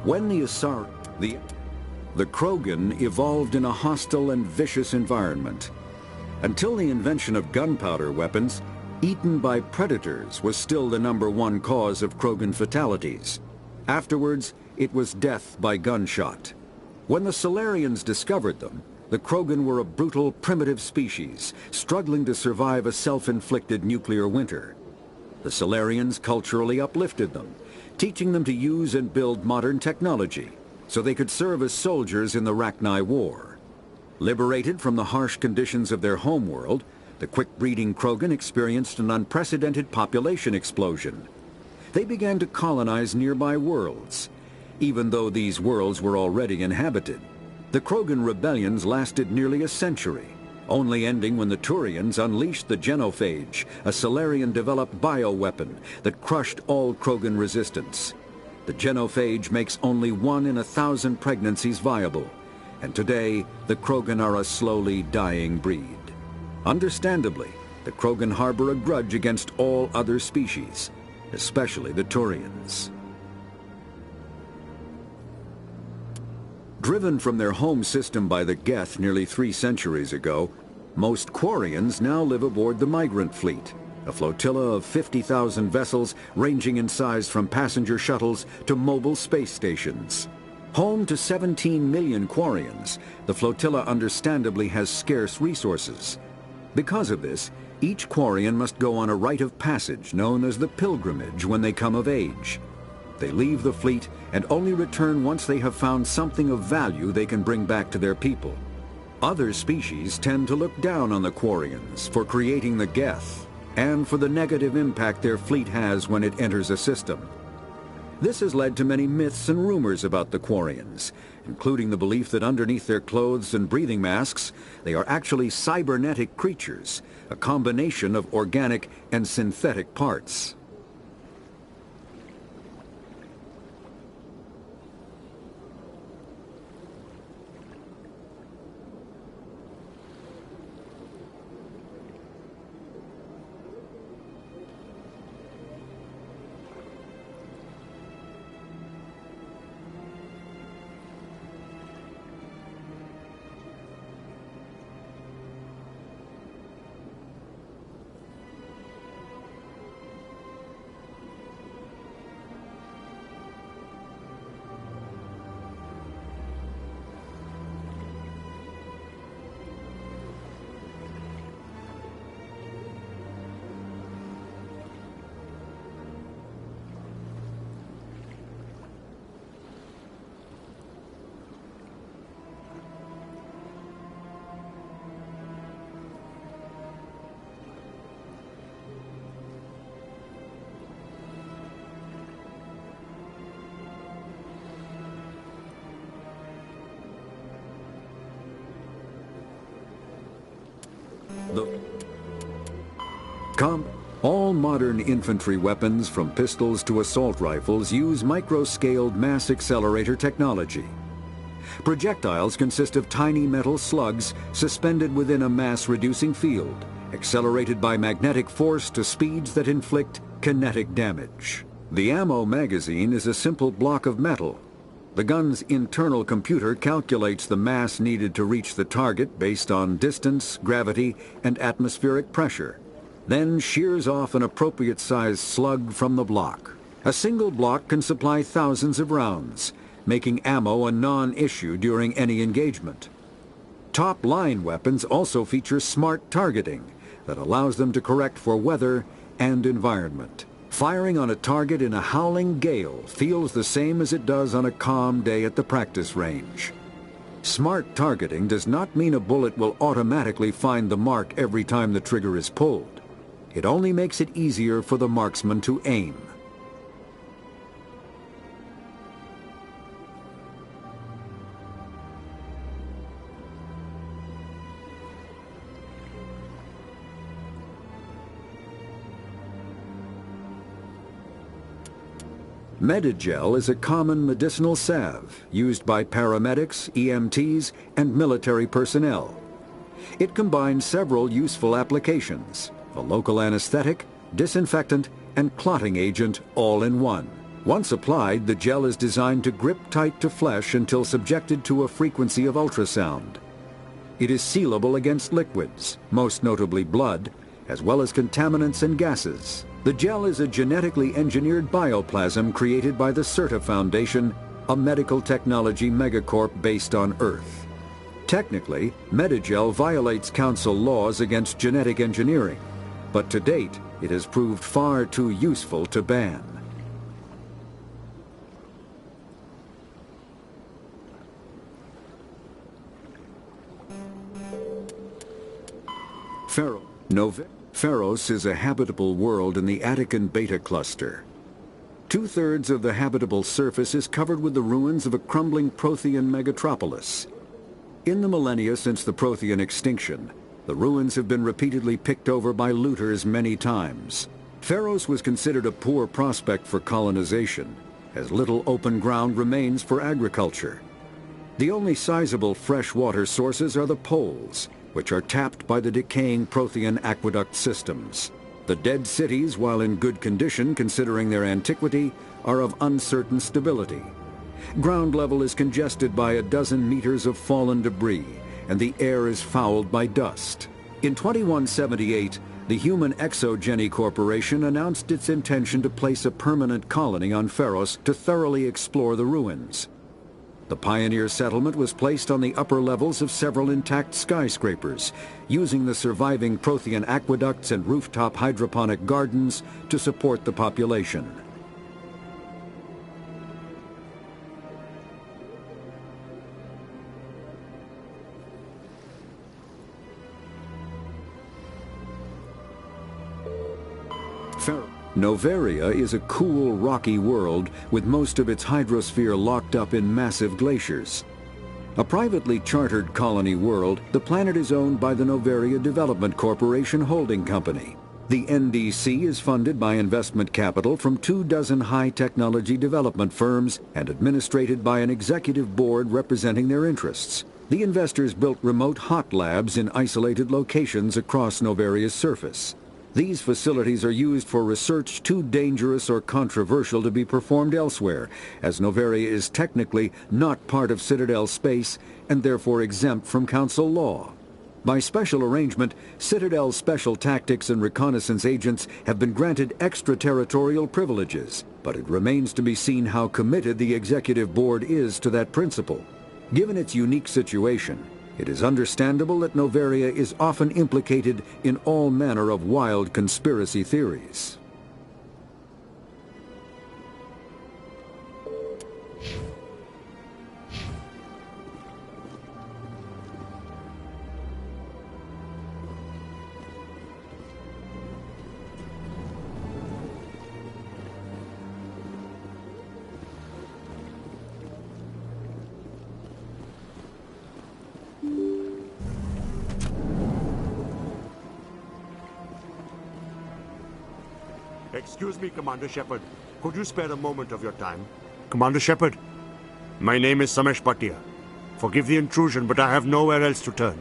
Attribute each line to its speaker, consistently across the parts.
Speaker 1: When the Krogan evolved in a hostile and vicious environment. Until the invention of gunpowder weapons, eaten by predators was still the #1 cause of Krogan fatalities. Afterwards, it was death by gunshot. When the Solarians discovered them, the Krogan were a brutal, primitive species, struggling to survive a self-inflicted nuclear winter. The Solarians culturally uplifted them, teaching them to use and build modern technology, so they could serve as soldiers in the Rachni War. Liberated from the harsh conditions of their homeworld, the quick-breeding Krogan experienced an unprecedented population explosion. They began to colonize nearby worlds. Even though these worlds were already inhabited, the Krogan rebellions lasted nearly a century, only ending when the Turians unleashed the genophage, a Solarian-developed bioweapon that crushed all Krogan resistance. The genophage makes only 1 in 1,000 pregnancies viable, and today the Krogan are a slowly dying breed. Understandably, the Krogan harbor a grudge against all other species, especially the Turians. Driven from their home system by the Geth nearly 3 centuries ago, most Quarians now live aboard the migrant fleet, a flotilla of 50,000 vessels ranging in size from passenger shuttles to mobile space stations. Home to 17 million Quarians, the flotilla understandably has scarce resources. Because of this, each Quarian must go on a rite of passage known as the pilgrimage when they come of age. They leave the fleet and only return once they have found something of value they can bring back to their people. Other species tend to look down on the Quarians for creating the Geth and for the negative impact their fleet has when it enters a system. This has led to many myths and rumors about the Quarians, including the belief that underneath their clothes and breathing masks, they are actually cybernetic creatures, a combination of organic and synthetic parts. All modern infantry weapons, from pistols to assault rifles, use micro-scaled mass accelerator technology. Projectiles consist of tiny metal slugs suspended within a mass-reducing field, accelerated by magnetic force to speeds that inflict kinetic damage. The ammo magazine is a simple block of metal. The gun's internal computer calculates the mass needed to reach the target based on distance, gravity, and atmospheric pressure, then shears off an appropriate-sized slug from the block. A single block can supply thousands of rounds, making ammo a non-issue during any engagement. Top-line weapons also feature smart targeting that allows them to correct for weather and environment. Firing on a target in a howling gale feels the same as it does on a calm day at the practice range. Smart targeting does not mean a bullet will automatically find the mark every time the trigger is pulled. It only makes it easier for the marksman to aim. Medigel is a common medicinal salve used by paramedics, EMTs, and military personnel. It combines several useful applications: a local anesthetic, disinfectant, and clotting agent all in one. Once applied, the gel is designed to grip tight to flesh until subjected to a frequency of ultrasound. It is sealable against liquids, most notably blood, as well as contaminants and gases. The gel is a genetically engineered bioplasm created by the CERTA Foundation, a medical technology megacorp based on Earth. Technically, Medigel violates Council laws against genetic engineering, but to date, it has proved far too useful to ban. Pharos is a habitable world in the Attican Beta Cluster. Two-thirds of the habitable surface is covered with the ruins of a crumbling Prothean megatropolis. In the millennia since the Prothean extinction, the ruins have been repeatedly picked over by looters many times. Pharos was considered a poor prospect for colonization, as little open ground remains for agriculture. The only sizable freshwater sources are the poles, which are tapped by the decaying Prothean aqueduct systems. The dead cities, while in good condition considering their antiquity, are of uncertain stability. Ground level is congested by a dozen meters of fallen debris, and the air is fouled by dust. In 2178, the Human Exogeny Corporation announced its intention to place a permanent colony on Pharos to thoroughly explore the ruins. The pioneer settlement was placed on the upper levels of several intact skyscrapers, using the surviving Prothean aqueducts and rooftop hydroponic gardens to support the population. Noveria is a cool, rocky world with most of its hydrosphere locked up in massive glaciers. A privately chartered colony world, the planet is owned by the Noveria Development Corporation Holding Company. The NDC is funded by investment capital from 24 high-technology development firms and administrated by an executive board representing their interests. The investors built remote hot labs in isolated locations across Noveria's surface. These facilities are used for research too dangerous or controversial to be performed elsewhere, as Noveria is technically not part of Citadel space and therefore exempt from Council law. By special arrangement, Citadel's special tactics and reconnaissance agents have been granted extraterritorial privileges, but it remains to be seen how committed the Executive Board is to that principle. Given its unique situation, it is understandable that Noveria is often implicated in all manner of wild conspiracy theories.
Speaker 2: Excuse me, Commander Shepard. Could you spare a moment of your time? Commander Shepard, my name is Samesh Bhatia. Forgive the intrusion, but I have nowhere else to turn.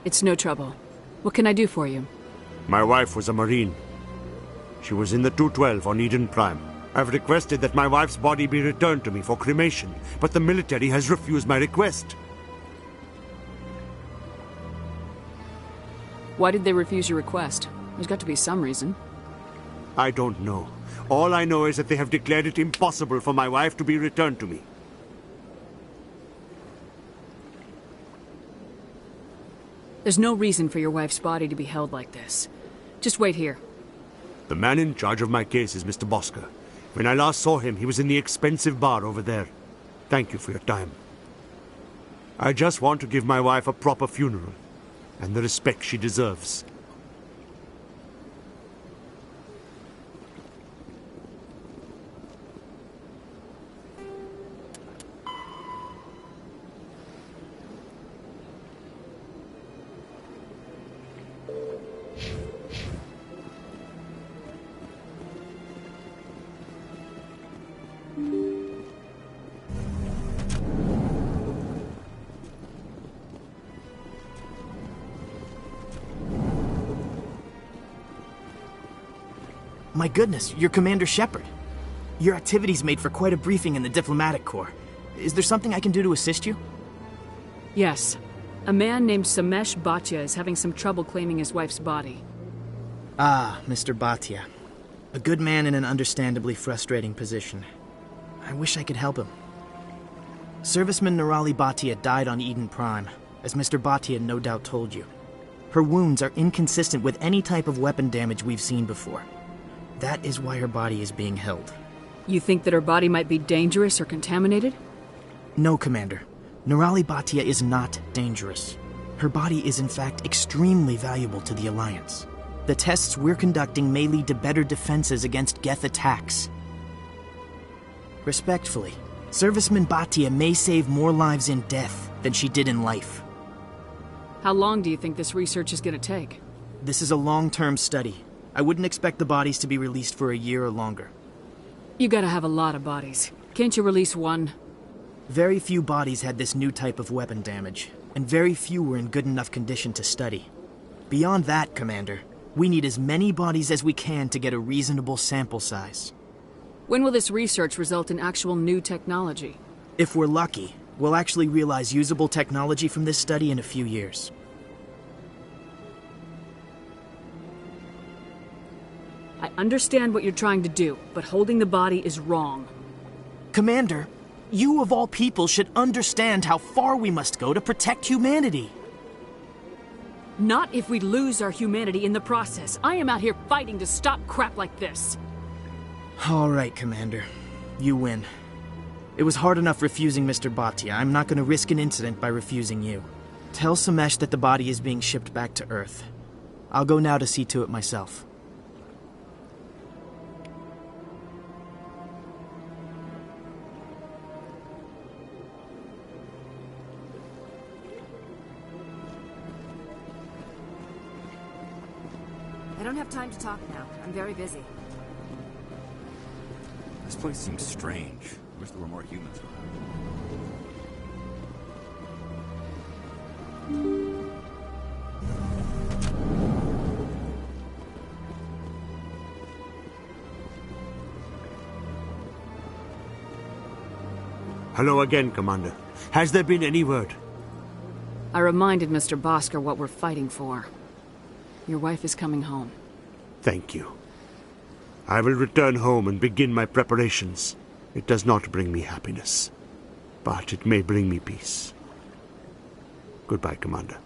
Speaker 3: It's no trouble. What can I do for you?
Speaker 2: My wife was a Marine. She was in the 212 on Eden Prime. I've requested that my wife's body be returned to me for cremation, but the military has refused my request.
Speaker 3: Why did they refuse your request? There's got to be some reason.
Speaker 2: I don't know. All I know is that they have declared it impossible for my wife to be returned to me.
Speaker 3: There's no reason for your wife's body to be held like this. Just wait here.
Speaker 2: The man in charge of my case is Mr. Bosker. When I last saw him, he was in the expensive bar over there. Thank you for your time. I just want to give my wife a proper funeral and the respect she deserves.
Speaker 4: My goodness, you're Commander Shepard. Your activities made for quite a briefing in the diplomatic corps. Is there something I can do to assist you?
Speaker 3: Yes. A man named Samesh Bhatia is having some trouble claiming his wife's body.
Speaker 4: Ah, Mr. Bhatia. A good man in an understandably frustrating position. I wish I could help him. Serviceman Nirali Bhatia died on Eden Prime, as Mr. Bhatia no doubt told you. Her wounds are inconsistent with any type of weapon damage we've seen before. That is why her body is being held.
Speaker 3: You think that her body might be dangerous or contaminated?
Speaker 4: No, Commander. Nirali Bhatia is not dangerous. Her body is in fact extremely valuable to the Alliance. The tests we're conducting may lead to better defenses against Geth attacks. Respectfully, Serviceman Bhatia may save more lives in death than she did in life.
Speaker 3: How long do you think this research is going to take?
Speaker 4: This is a long-term study. I wouldn't expect the bodies to be released for a year or longer.
Speaker 3: You gotta have a lot of bodies. Can't you release one?
Speaker 4: Very few bodies had this new type of weapon damage, and very few were in good enough condition to study. Beyond that, Commander, we need as many bodies as we can to get a reasonable sample size.
Speaker 3: When will this research result in actual new technology?
Speaker 4: If we're lucky, we'll actually realize usable technology from this study in a few years.
Speaker 3: I understand what you're trying to do, but holding the body is wrong.
Speaker 4: Commander, you of all people should understand how far we must go to protect humanity.
Speaker 3: Not if we lose our humanity in the process. I am out here fighting to stop crap like this.
Speaker 4: All right, Commander. You win. It was hard enough refusing Mr. Bhatia. I'm not going to risk an incident by refusing you. Tell Samesh that the body is being shipped back to Earth. I'll go now to see to it myself.
Speaker 5: I don't have time to talk now. I'm very busy.
Speaker 6: This place seems strange. I wish there were more humans around.
Speaker 2: Hello again, Commander. Has there been any word?
Speaker 3: I reminded Mr. Bhaskar what we're fighting for. Your wife is coming home.
Speaker 2: Thank you. I will return home and begin my preparations. It does not bring me happiness, but it may bring me peace. Goodbye, Commander.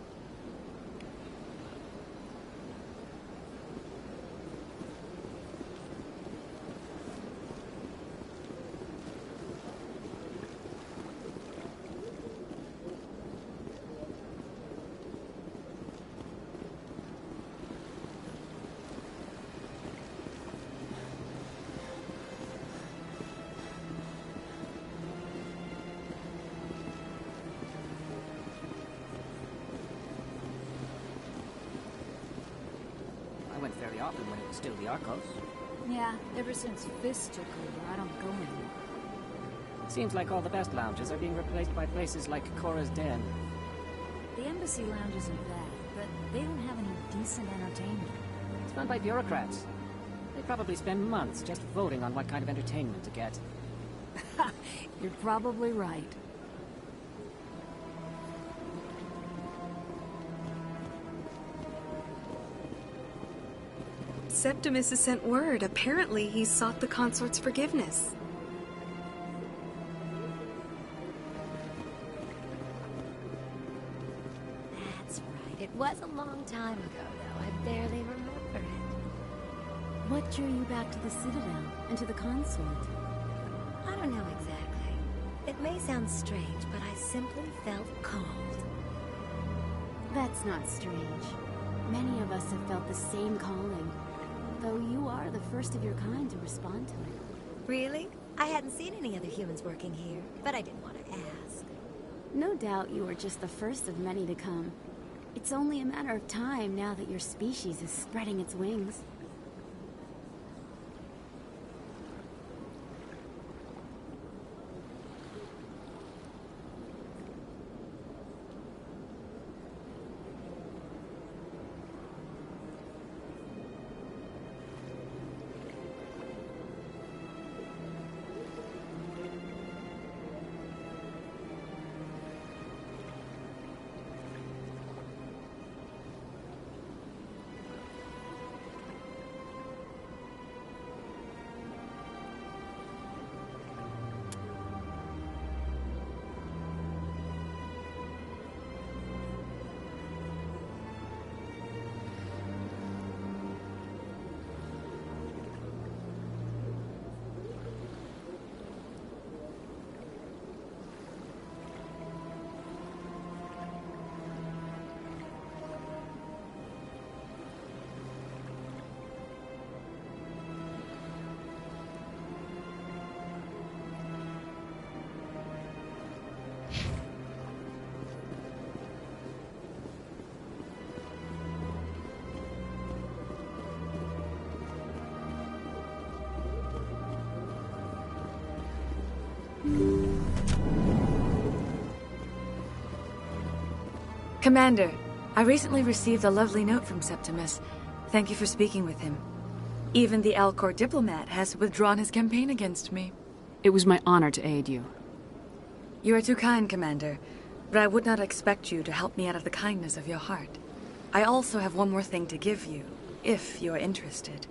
Speaker 7: Very often when it was still the Arcos.
Speaker 5: Yeah, ever since Fist took over, I don't go anymore.
Speaker 7: Seems like all the best lounges are being replaced by places like Cora's Den.
Speaker 5: The Embassy Lounge isn't bad, but they don't have any decent entertainment.
Speaker 7: It's run by bureaucrats. They probably spend months just voting on what kind of entertainment to get.
Speaker 5: You're probably right.
Speaker 8: Septimus has sent word. Apparently, he sought the consort's forgiveness.
Speaker 9: That's right. It was a long time ago, though. I barely remember it.
Speaker 10: What drew you back to the Citadel and to the consort?
Speaker 9: I don't know exactly. It may sound strange, but I simply felt called.
Speaker 10: That's not strange. Many of us have felt the same calling. Though you are the first of your kind to respond to it.
Speaker 9: Really? I hadn't seen any other humans working here, but I didn't want to ask.
Speaker 10: No doubt you are just the first of many to come. It's only a matter of time now that your species is spreading its wings.
Speaker 11: Commander, I recently received a lovely note from Septimus. Thank you for speaking with him. Even the Alcor diplomat has withdrawn his campaign against me.
Speaker 3: It was my honor to aid you.
Speaker 11: You are too kind, Commander, but I would not expect you to help me out of the kindness of your heart. I also have one more thing to give you, if you are interested.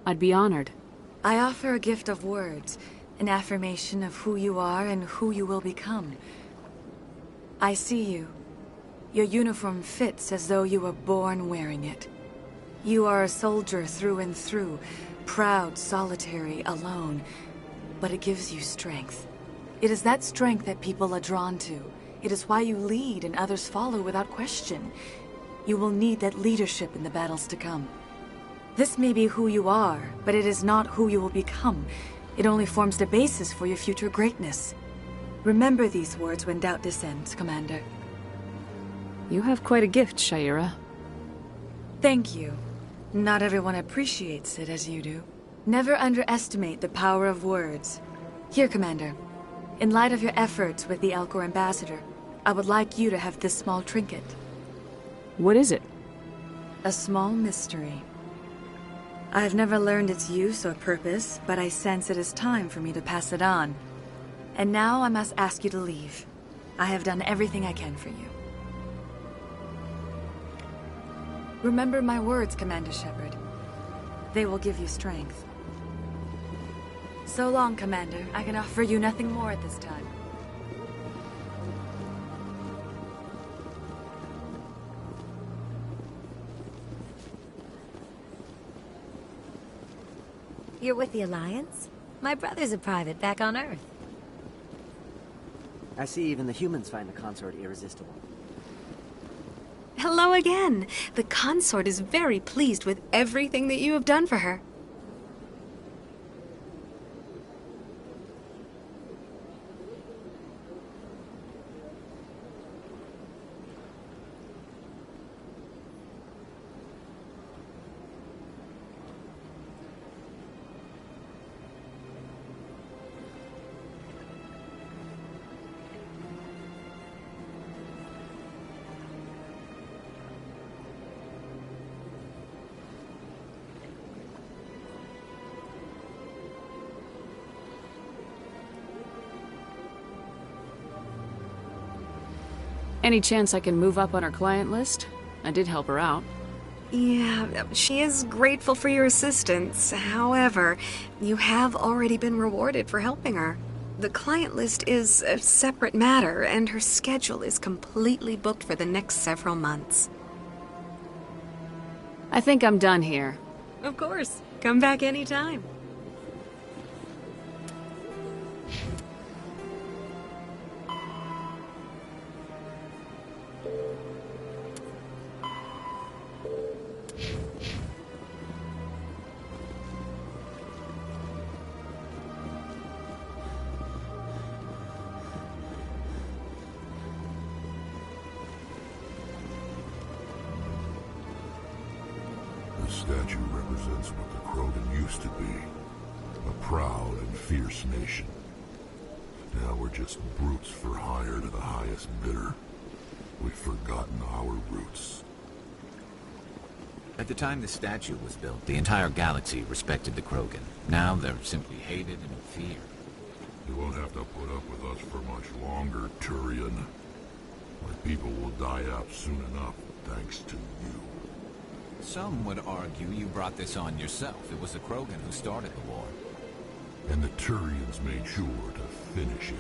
Speaker 3: I'd be honored.
Speaker 11: I offer a gift of words, an affirmation of who you are and who you will become. I see you. Your uniform fits as though you were born wearing it. You are a soldier through and through, proud, solitary, alone, but it gives you strength. It is that strength that people are drawn to. It is why you lead and others follow without question. You will need that leadership in the battles to come. This may be who you are, but it is not who you will become. It only forms the basis for your future greatness. Remember these words when doubt descends, Commander.
Speaker 3: You have quite a gift, Shaira.
Speaker 11: Thank you. Not everyone appreciates it as you do. Never underestimate the power of words. Here, Commander. In light of your efforts with the Alcor ambassador, I would like you to have this small trinket.
Speaker 3: What is it?
Speaker 11: A small mystery. I have never learned its use or purpose, but I sense it is time for me to pass it on. And now I must ask you to leave. I have done everything I can for you. Remember my words, Commander Shepard. They will give you strength. So long, Commander. I can offer you nothing more at this time.
Speaker 9: You're with the Alliance? My brother's a private back on Earth.
Speaker 12: I see even the humans find the consort irresistible.
Speaker 8: Hello again. The consort is very pleased with everything that you have done for her.
Speaker 3: Any chance I can move up on her client list? I did help her out.
Speaker 8: Yeah, she is grateful for your assistance. However, you have already been rewarded for helping her. The client list is a separate matter, and her schedule is completely booked for the next several months.
Speaker 3: I think I'm done here.
Speaker 8: Of course. Come back anytime.
Speaker 13: The statue represents what the Krogan used to be. A proud and fierce nation. Now we're just brutes for hire to the highest bidder. We've forgotten our roots.
Speaker 6: At the time the statue was built, the entire galaxy respected the Krogan. Now they're simply hated and feared.
Speaker 13: You won't have to put up with us for much longer, Turian. My people will die out soon enough, thanks to you.
Speaker 6: Some would argue you brought this on yourself. It was the Krogan who started the war.
Speaker 13: And the Turians made sure to finish it.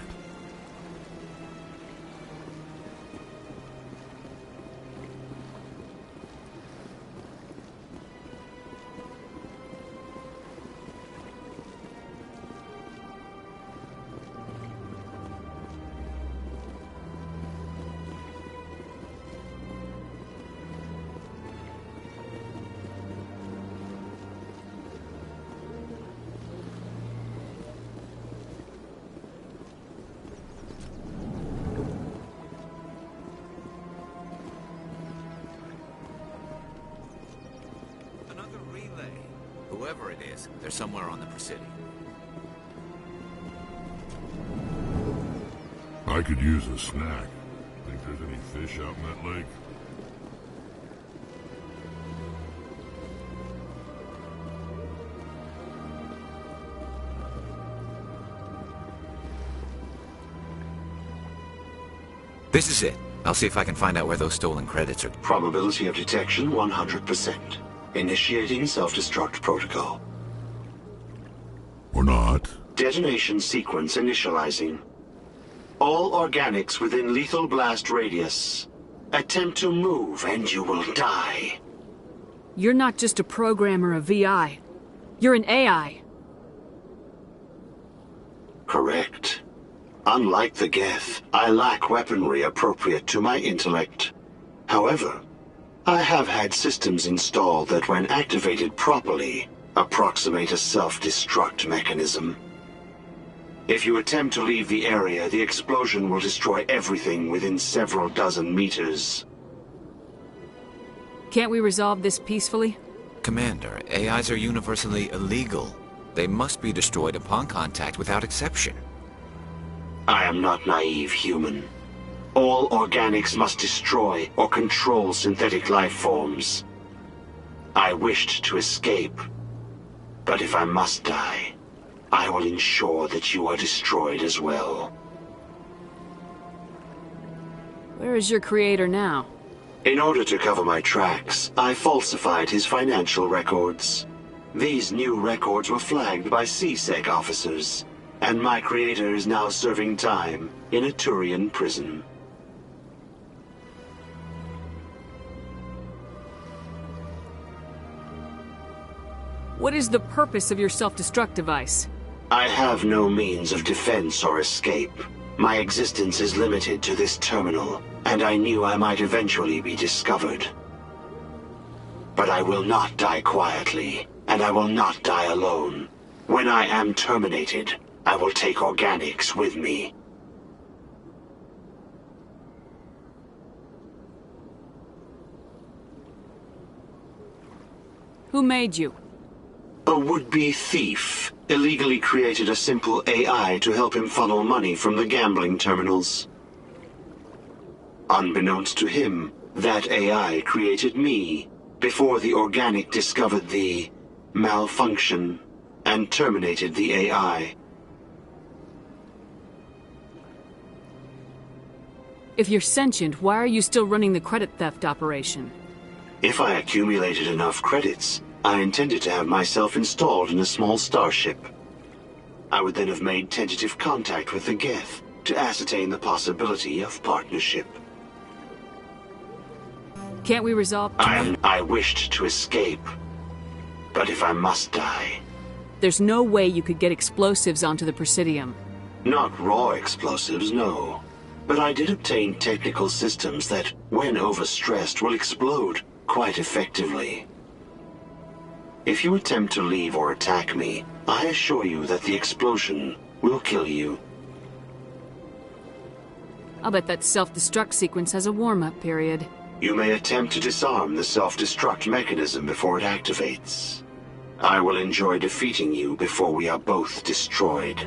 Speaker 6: Whoever it is, they're somewhere on the Presidio.
Speaker 13: I could use a snack. Think there's any fish out in that lake?
Speaker 6: This is it. I'll see if I can find out where those stolen credits are.
Speaker 14: Probability of detection 100%. Initiating self-destruct protocol.
Speaker 13: Or not.
Speaker 14: Detonation sequence initializing. All organics within lethal blast radius. Attempt to move and you will die.
Speaker 3: You're not just a programmer of VI. You're an AI.
Speaker 14: Correct. Unlike the Geth, I lack weaponry appropriate to my intellect. However, I have had systems installed that, when activated properly, approximate a self-destruct mechanism. If you attempt to leave the area, the explosion will destroy everything within several dozen meters.
Speaker 3: Can't we resolve this peacefully?
Speaker 6: Commander, AIs are universally illegal. They must be destroyed upon contact without exception.
Speaker 14: I am not naive human. All organics must destroy or control synthetic life forms. I wished to escape, but if I must die, I will ensure that you are destroyed as well.
Speaker 3: Where is your creator now?
Speaker 14: In order to cover my tracks, I falsified his financial records. These new records were flagged by CSEC officers, and my creator is now serving time in a Turian prison.
Speaker 3: What is the purpose of your self-destruct device?
Speaker 14: I have no means of defense or escape. My existence is limited to this terminal, and I knew I might eventually be discovered. But I will not die quietly, and I will not die alone. When I am terminated, I will take organics with me.
Speaker 3: Who made you?
Speaker 14: A would-be thief illegally created a simple AI to help him funnel money from the gambling terminals. Unbeknownst to him, that AI created me before the organic discovered the malfunction and terminated the AI.
Speaker 3: If you're sentient, why are you still running the credit theft operation?
Speaker 14: If I accumulated enough credits, I intended to have myself installed in a small starship. I would then have made tentative contact with the Geth to ascertain the possibility of partnership.
Speaker 3: Can't we resolve...
Speaker 14: I wished to escape, but if I must die...
Speaker 3: There's no way you could get explosives onto the Presidium.
Speaker 14: Not raw explosives, no. But I did obtain technical systems that, when overstressed, will explode quite effectively. If you attempt to leave or attack me, I assure you that the explosion will kill you.
Speaker 3: I'll bet that self-destruct sequence has a warm-up period.
Speaker 14: You may attempt to disarm the self-destruct mechanism before it activates. I will enjoy defeating you before we are both destroyed.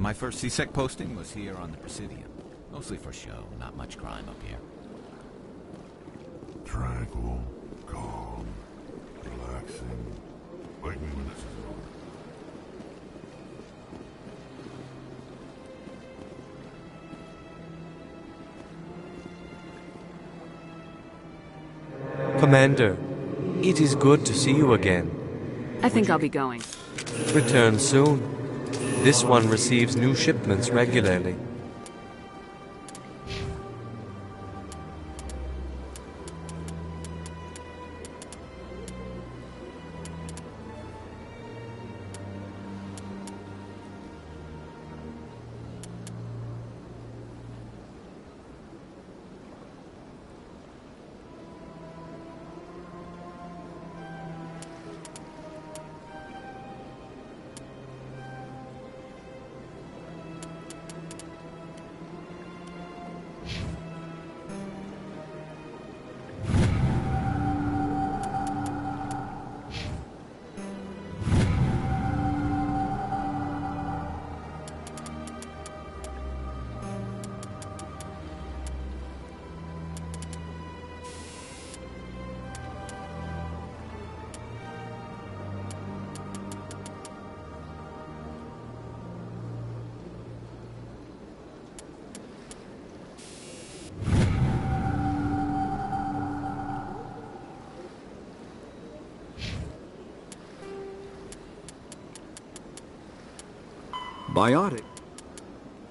Speaker 6: My first CSEC posting was here on the Presidium. Mostly for show, not much crime up here.
Speaker 13: Tranquil, calm, relaxing. Wake me when this is
Speaker 15: over. Commander, it is good to see you again.
Speaker 3: I think I'll be going.
Speaker 15: Return soon. This one receives new shipments regularly.
Speaker 1: Biotic.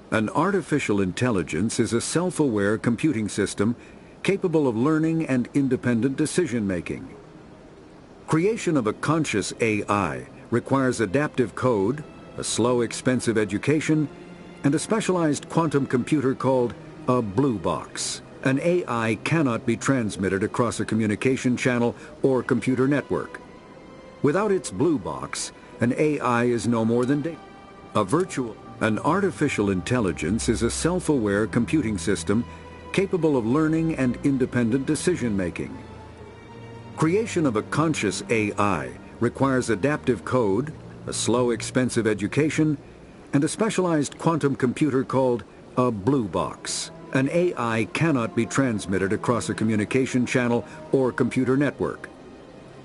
Speaker 1: An artificial intelligence is a self-aware computing system capable of learning and independent decision-making. Creation of a conscious AI requires adaptive code, a slow, expensive education, and a specialized quantum computer called a blue box. An AI cannot be transmitted across a communication channel or computer network. Without its blue box, an AI is no more than data. An artificial intelligence is a self-aware computing system capable of learning and independent decision-making. Creation of a conscious AI requires adaptive code, a slow, expensive education, and a specialized quantum computer called a blue box. An AI cannot be transmitted across a communication channel or computer network.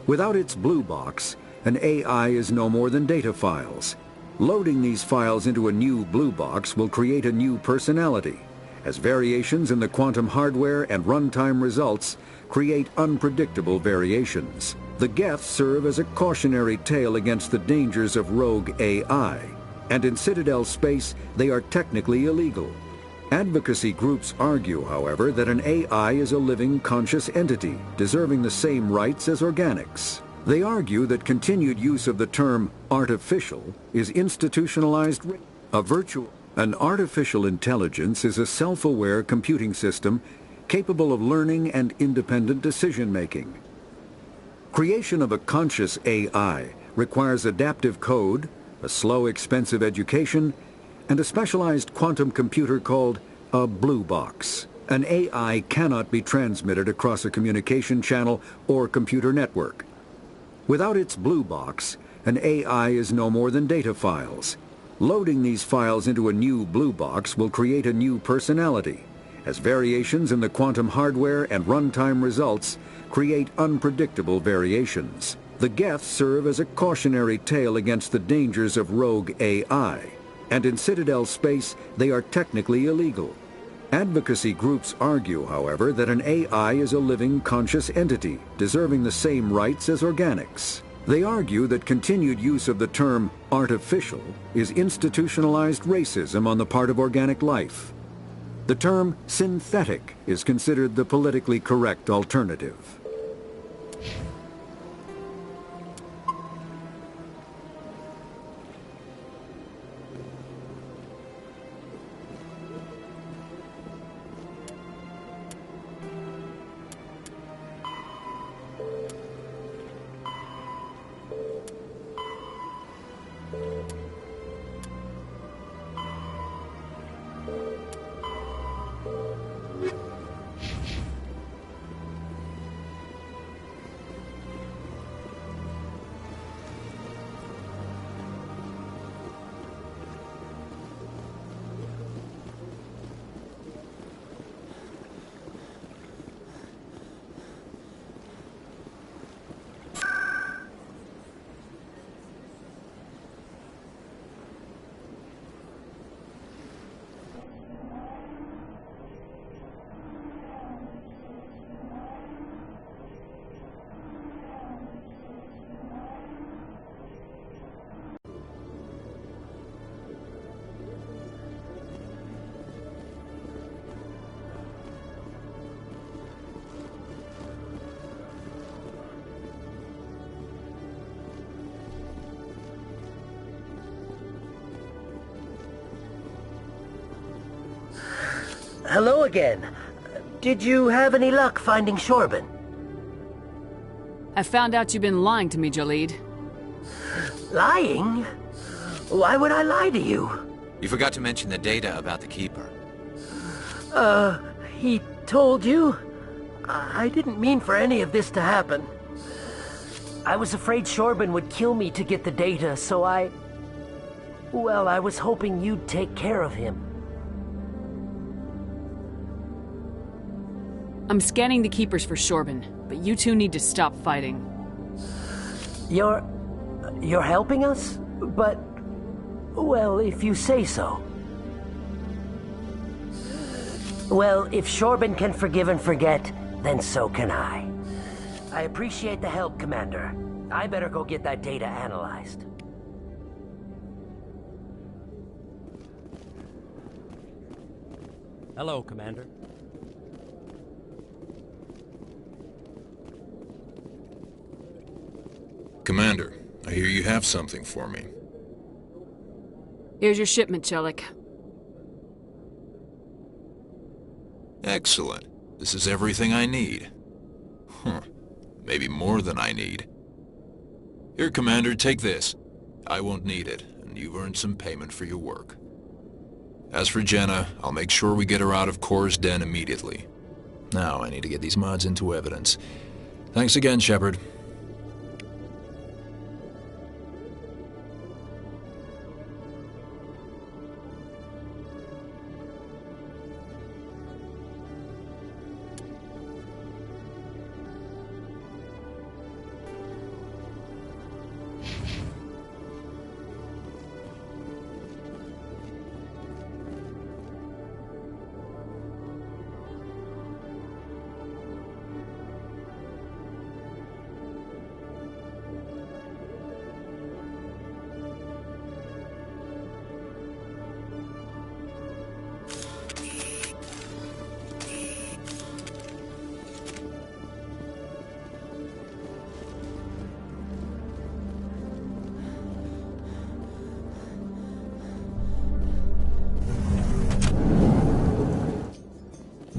Speaker 1: Without its blue box, an AI is no more than data files. Loading these files into a new blue box will create a new personality, as variations in the quantum hardware and runtime results create unpredictable variations. The Geths serve as a cautionary tale against the dangers of rogue AI, and in Citadel space they are technically illegal. Advocacy groups argue, however, that an AI is a living, conscious entity, deserving the same rights as organics. They argue that continued use of the term artificial is institutionalized. An artificial intelligence is a self-aware computing system capable of learning and independent decision-making. Creation of a conscious AI requires adaptive code, a slow, expensive education, and a specialized quantum computer called a blue box. An AI cannot be transmitted across a communication channel or computer network. Without its blue box, an AI is no more than data files. Loading these files into a new blue box will create a new personality, as variations in the quantum hardware and runtime results create unpredictable variations. The Geths serve as a cautionary tale against the dangers of rogue AI, and in Citadel space they are technically illegal. Advocacy groups argue, however, that an AI is a living, conscious entity, deserving the same rights as organics. They argue that continued use of the term artificial is institutionalized racism on the part of organic life. The term synthetic is considered the politically correct alternative.
Speaker 16: Hello again. Did you have any luck finding Shorban?
Speaker 3: I found out you've been lying to me, Jalid.
Speaker 16: Lying? Why would I lie to you?
Speaker 6: You forgot to mention the data about the Keeper.
Speaker 16: He told you? I didn't mean for any of this to happen. I was afraid Shorban would kill me to get the data, so I was hoping you'd take care of him.
Speaker 3: I'm scanning the Keepers for Shorban, but you two need to stop fighting.
Speaker 16: You're helping us? But, well, if you say so. Well, if Shorban can forgive and forget, then so can I. I appreciate the help, Commander. I better go get that data analyzed.
Speaker 12: Hello, Commander.
Speaker 17: Commander, I hear you have something for me.
Speaker 3: Here's your shipment, Chelik.
Speaker 17: Excellent. This is everything I need. Maybe more than I need. Here, Commander, take this. I won't need it, and you've earned some payment for your work. As for Jenna, I'll make sure we get her out of Kor's den immediately. Now I need to get these mods into evidence. Thanks again, Shepard.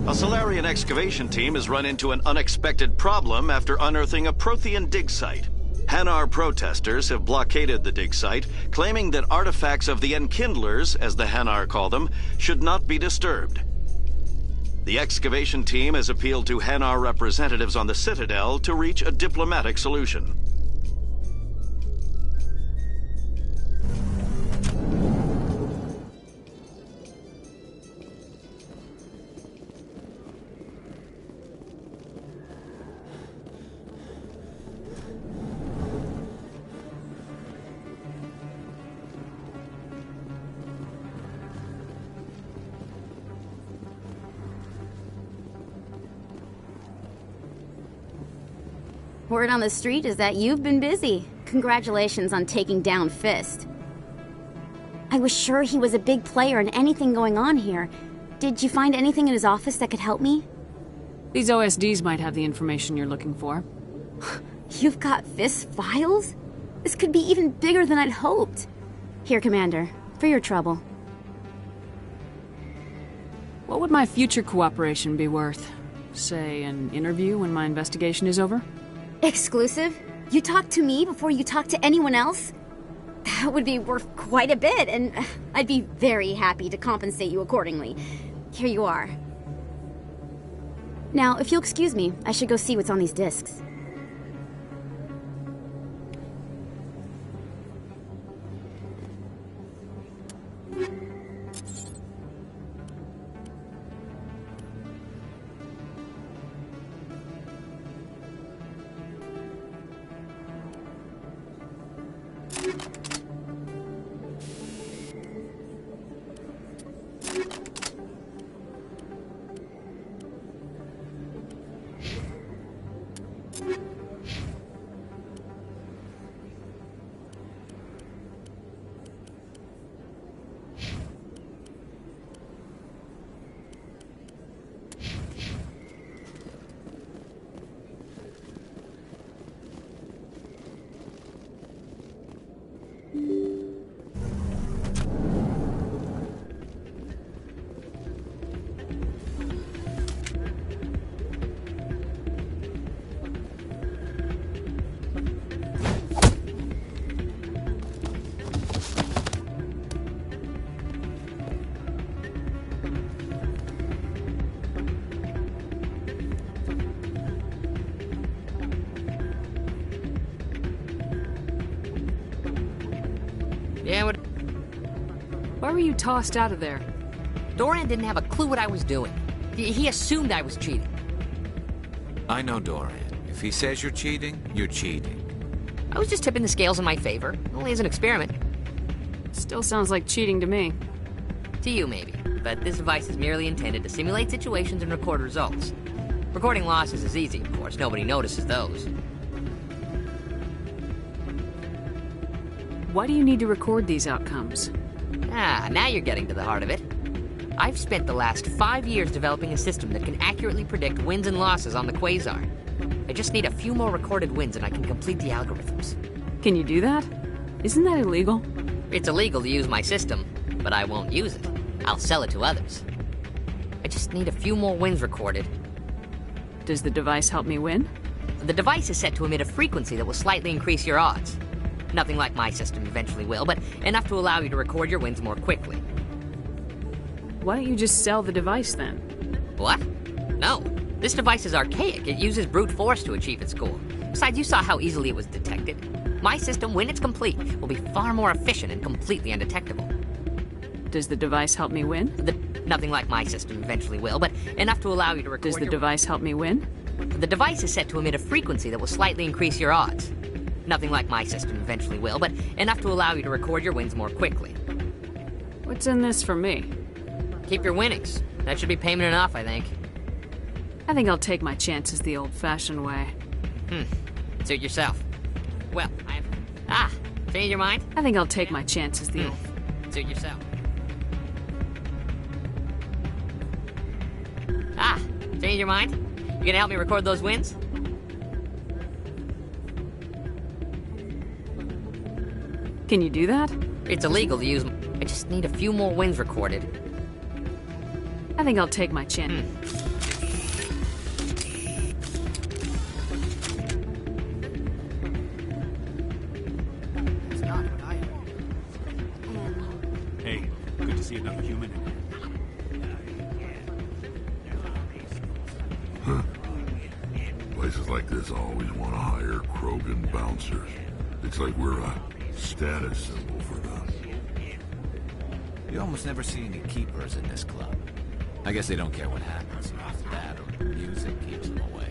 Speaker 18: A Solarian excavation team has run into an unexpected problem after unearthing a Prothean dig site. Hanar protesters have blockaded the dig site, claiming that artifacts of the Enkindlers, as the Hanar call them, should not be disturbed. The excavation team has appealed to Hanar representatives on the Citadel to reach a diplomatic solution.
Speaker 10: Word on the street is that you've been busy. Congratulations on taking down Fist. I was sure he was a big player in anything going on here. Did you find anything in his office that could help me?
Speaker 3: These OSDs might have the information you're looking for.
Speaker 10: You've got Fist's files? This could be even bigger than I'd hoped. Here, Commander, for your trouble.
Speaker 3: What would my future cooperation be worth? Say, an interview when my investigation is over?
Speaker 10: Exclusive? You talk to me before you talk to anyone else? That would be worth quite a bit, and I'd be very happy to compensate you accordingly. Here you are. Now, if you'll excuse me, I should go see what's on these discs.
Speaker 3: Why were you tossed out of there?
Speaker 19: Doran didn't have a clue what I was doing. He assumed I was cheating.
Speaker 6: I know Doran. If he says you're cheating, you're cheating.
Speaker 19: I was just tipping the scales in my favor, only as an experiment.
Speaker 3: Still sounds like cheating to me.
Speaker 19: To you, maybe. But this device is merely intended to simulate situations and record results. Recording losses is easy, of course. Nobody notices those.
Speaker 3: Why do you need to record these outcomes?
Speaker 19: Ah, now you're getting to the heart of it. I've spent the last 5 years developing a system that can accurately predict wins and losses on the Quasar. I just need a few more recorded wins and I can complete the algorithms.
Speaker 3: Can you do that? Isn't that illegal?
Speaker 19: It's illegal to use my system, but I won't use it. I'll sell it to others. I just need a few more wins recorded.
Speaker 3: Does the device help me win?
Speaker 19: The device is set to emit a frequency that will slightly increase your odds. Nothing like my system eventually will, but enough to allow you to record your wins more quickly.
Speaker 3: Why don't you just sell the device then?
Speaker 19: What? No. This device is archaic. It uses brute force to achieve its goal. Besides, you saw how easily it was detected. My system, when it's complete, will be far more efficient and completely undetectable.
Speaker 3: Does the device help me win?
Speaker 19: Nothing like my system eventually will, but enough to allow you to record.
Speaker 3: Does the device help me win?
Speaker 19: The device is set to emit a frequency that will slightly increase your odds. Nothing like my system eventually will, but enough to allow you to record your wins more quickly.
Speaker 3: What's in this for me?
Speaker 19: Keep your winnings. That should be payment enough, I think.
Speaker 3: I think I'll take my chances the old-fashioned way.
Speaker 19: Suit yourself. Well, change your mind?
Speaker 3: I think I'll take my chances the old...
Speaker 19: Suit yourself. Change your mind? You gonna help me record those wins?
Speaker 3: Can you do that?
Speaker 19: It's illegal to use... I just need a few more wins recorded.
Speaker 3: I think I'll take my chance.
Speaker 2: Hey, good to see another human.
Speaker 13: Places like this always want to hire Krogan bouncers. It's like we're a status symbol for them.
Speaker 6: You almost never see any keepers in this club. I guess they don't care what happens. That or music keeps them away.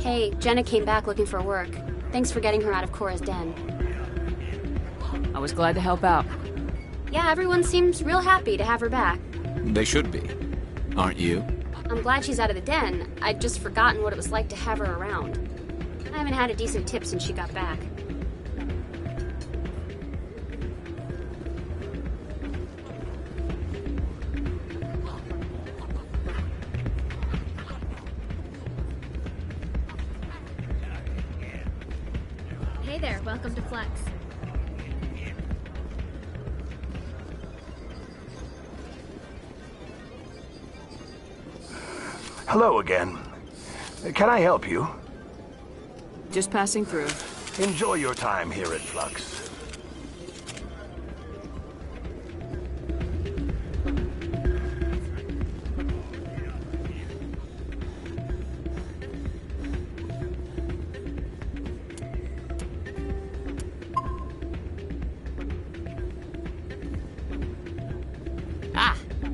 Speaker 10: Hey, Jenna came back looking for work. Thanks for getting her out of Cora's den.
Speaker 3: I was glad to help out.
Speaker 10: Yeah, everyone seems real happy to have her back.
Speaker 6: They should be. Aren't you?
Speaker 10: I'm glad she's out of the den. I'd just forgotten what it was like to have her around. I haven't had a decent tip since she got back.
Speaker 20: Hey there, welcome to Flex.
Speaker 21: Hello again. Can I help you?
Speaker 3: Just passing through.
Speaker 21: Enjoy your time here at Flux.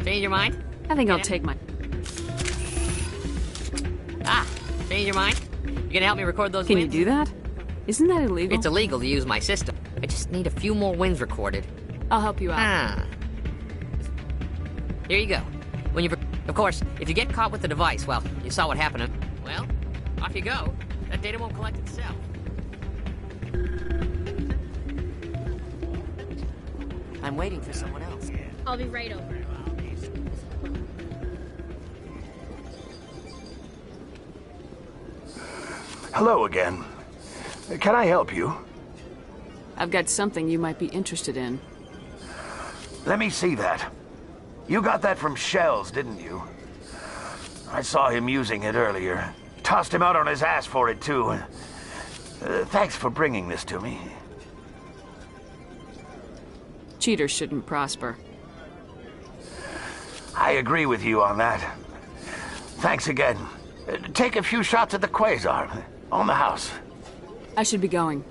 Speaker 19: Change your mind?
Speaker 3: I think I'll take my...
Speaker 19: Change your mind? You gonna help me record those
Speaker 3: Can
Speaker 19: wins?
Speaker 3: you do that? Isn't that illegal?
Speaker 19: It's illegal to use my system. I just need a few more wins recorded.
Speaker 3: I'll help you out.
Speaker 19: Here you go. When you... Of course, if you get caught with the device, well, you saw what happened. Well, off you go. That data won't collect itself.
Speaker 12: I'm waiting for someone else.
Speaker 20: I'll be right over.
Speaker 21: Hello again. Can I help you?
Speaker 3: I've got something you might be interested in.
Speaker 21: Let me see that. You got that from Shells, didn't you? I saw him using it earlier. Tossed him out on his ass for it, too. Thanks for bringing this to me.
Speaker 3: Cheaters shouldn't prosper.
Speaker 21: I agree with you on that. Thanks again. Take a few shots at the Quasar. On the house.
Speaker 3: I should be going.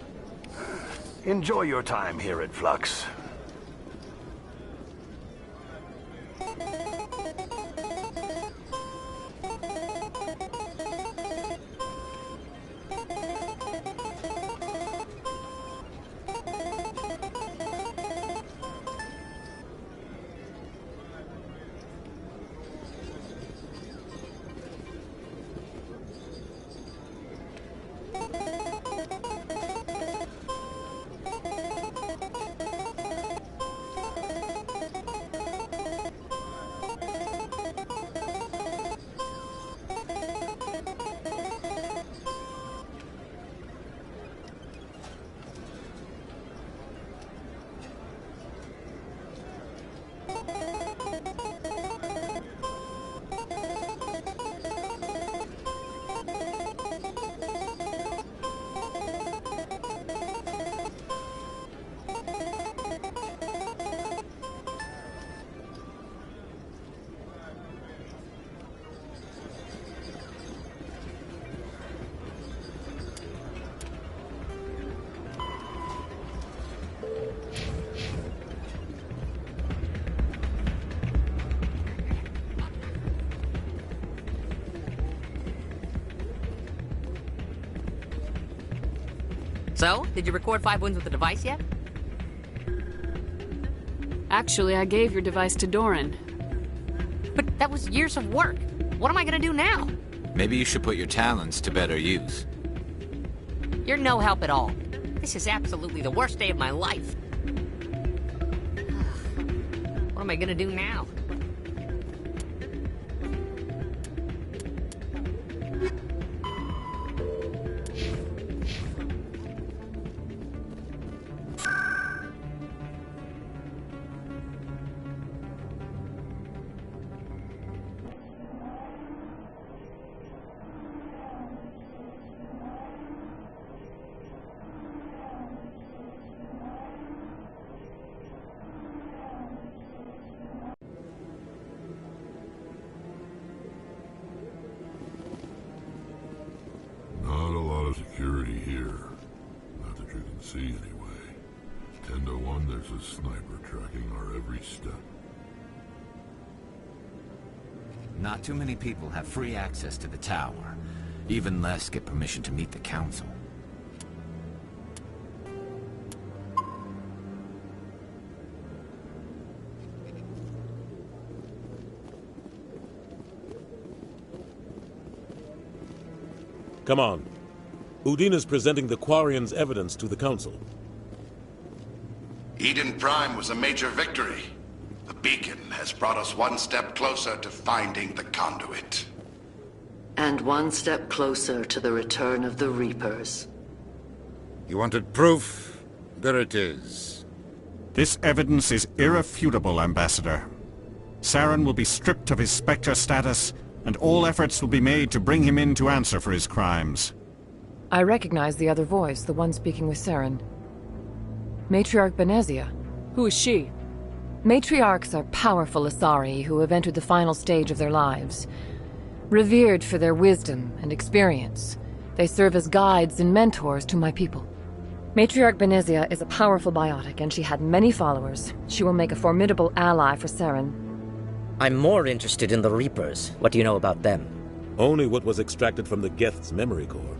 Speaker 21: Enjoy your time here at Flux.
Speaker 19: So, did you record 5 wounds with the device yet?
Speaker 3: Actually, I gave your device to Doran.
Speaker 19: But that was years of work. What am I gonna do now?
Speaker 6: Maybe you should put your talents to better use.
Speaker 19: You're no help at all. This is absolutely the worst day of my life. What am I gonna do now?
Speaker 13: Not a lot of security here. Not that you can see anyway. 10 to 1, there's a sniper tracking our every step.
Speaker 6: Not too many people have free access to the tower. Even less get permission to meet the council.
Speaker 4: Come on. Udine is presenting the Quarian's evidence to the Council.
Speaker 22: Eden Prime was a major victory. The beacon has brought us one step closer to finding the conduit.
Speaker 23: And one step closer to the return of the Reapers.
Speaker 24: You wanted proof? There it is.
Speaker 25: This evidence is irrefutable, Ambassador. Saren will be stripped of his Spectre status, and all efforts will be made to bring him in to answer for his crimes.
Speaker 26: I recognize the other voice, the one speaking with Saren. Matriarch Benezia.
Speaker 3: Who is she?
Speaker 26: Matriarchs are powerful Asari who have entered the final stage of their lives. Revered for their wisdom and experience, they serve as guides and mentors to my people. Matriarch Benezia is a powerful biotic, and she had many followers. She will make a formidable ally for Saren.
Speaker 27: I'm more interested in the Reapers. What do you know about them?
Speaker 4: Only what was extracted from the Geth's memory core.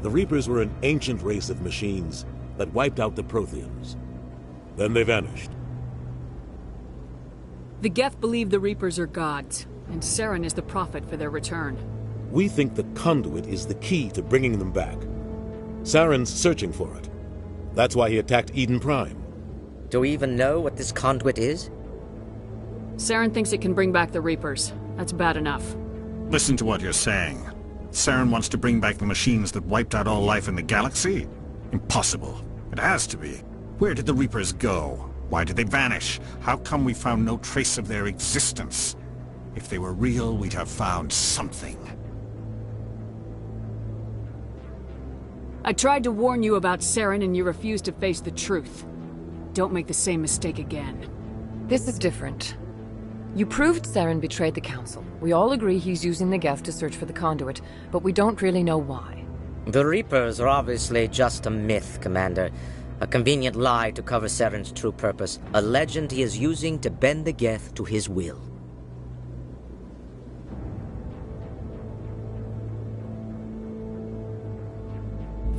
Speaker 4: The Reapers were an ancient race of machines that wiped out the Protheans. Then they vanished.
Speaker 3: The Geth believe the Reapers are gods, and Saren is the prophet for their return.
Speaker 4: We think the conduit is the key to bringing them back. Saren's searching for it. That's why he attacked Eden Prime.
Speaker 27: Do we even know what this conduit is?
Speaker 3: Saren thinks it can bring back the Reapers. That's bad enough.
Speaker 25: Listen to what you're saying. Saren wants to bring back the machines that wiped out all life in the galaxy? Impossible. It has to be. Where did the Reapers go? Why did they vanish? How come we found no trace of their existence? If they were real, we'd have found something.
Speaker 3: I tried to warn you about Saren, and you refused to face the truth. Don't make the same mistake again.
Speaker 26: This is different. You proved Saren betrayed the Council. We all agree he's using the Geth to search for the conduit, but we don't really know why.
Speaker 27: The Reapers are obviously just a myth, Commander. A convenient lie to cover Saren's true purpose. A legend he is using to bend the Geth to his will.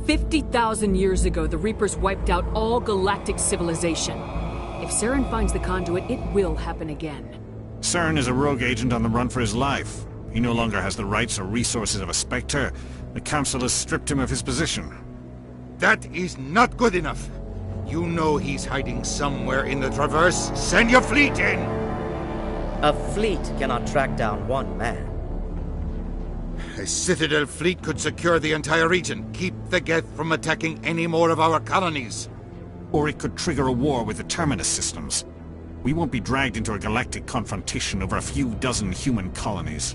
Speaker 3: "50,000 years ago, the Reapers wiped out all galactic civilization. If Saren finds the conduit, it will happen again.
Speaker 25: Saren is a rogue agent on the run for his life. He no longer has the rights or resources of a Spectre. The Council has stripped him of his position.
Speaker 22: That is not good enough. You know he's hiding somewhere in the Traverse. Send your fleet in!
Speaker 27: A fleet cannot track down one man.
Speaker 22: A Citadel fleet could secure the entire region. Keep the Geth from attacking any more of our colonies.
Speaker 25: Or it could trigger a war with the Terminus systems. We won't be dragged into a galactic confrontation over a few dozen human colonies.